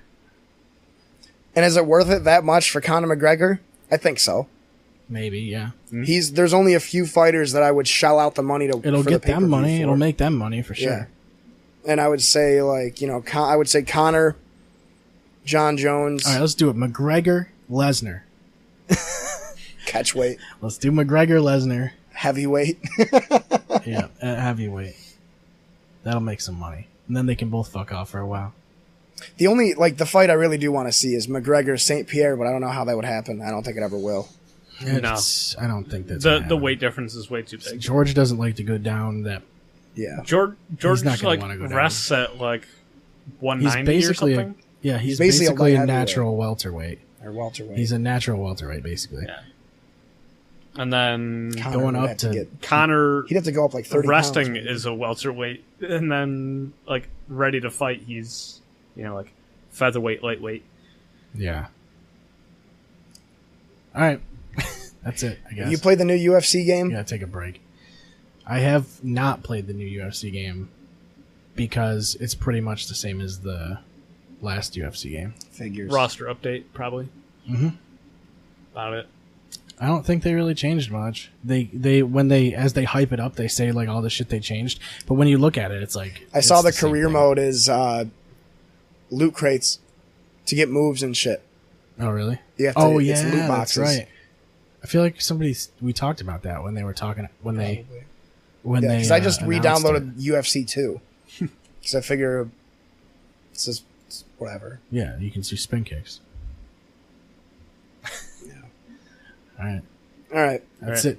And is it worth it that much for Conor McGregor? I think so. Maybe, yeah. There's only a few fighters that I would shell out the money to. It'll for get the them money. for. It'll make them money for sure. Yeah. And I would say, like, I would say Conor, Jon Jones. All right, let's do it. McGregor, Lesnar. Catch weight. Let's do McGregor, Lesnar. Heavyweight. Yeah, at heavyweight. That'll make some money. And then they can both fuck off for a while. The only, the fight I really do want to see is McGregor St. Pierre, but I don't know how that would happen. I don't think it ever will. I don't think that's the weight difference is way too big. George doesn't like to go down that. Yeah. George not gonna wanna go down. rests at 190 He's basically or something. He's basically a a natural welterweight. Or welterweight. He's a natural welterweight, basically. Yeah. And then Conor going would up have to Connor he'd have to go up 30 resting pounds. is a welterweight, and then ready to fight, he's featherweight, lightweight. Yeah. All right. That's it, I guess. You play the new UFC game? Yeah, take a break. I have not played the new UFC game because it's pretty much the same as the last UFC game. Figures. Roster update, probably. Mm-hmm. About it. I don't think they really changed much. As they hype it up, they say all the shit they changed. But when you look at it, it's I saw the career mode is loot crates to get moves and shit. Oh, really? You have to, yeah, it's loot that's boxes. right. I feel like we talked about that when they were talking because I just re-downloaded UFC 2 because I figure it's just whatever. Yeah, you can see spin kicks. Yeah. All right. That's it.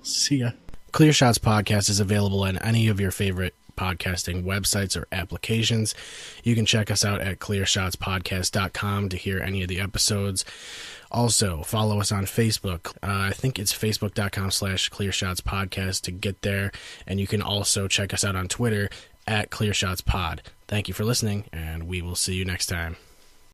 See ya. Clear Shots Podcast is available on any of your favorite podcasting websites or applications. You can check us out at clearshotspodcast.com to hear any of the episodes. Also, follow us on Facebook. I think it's facebook.com/clearshotspodcast to get there. And you can also check us out on Twitter at clearshotspod. Thank you for listening, and we will see you next time.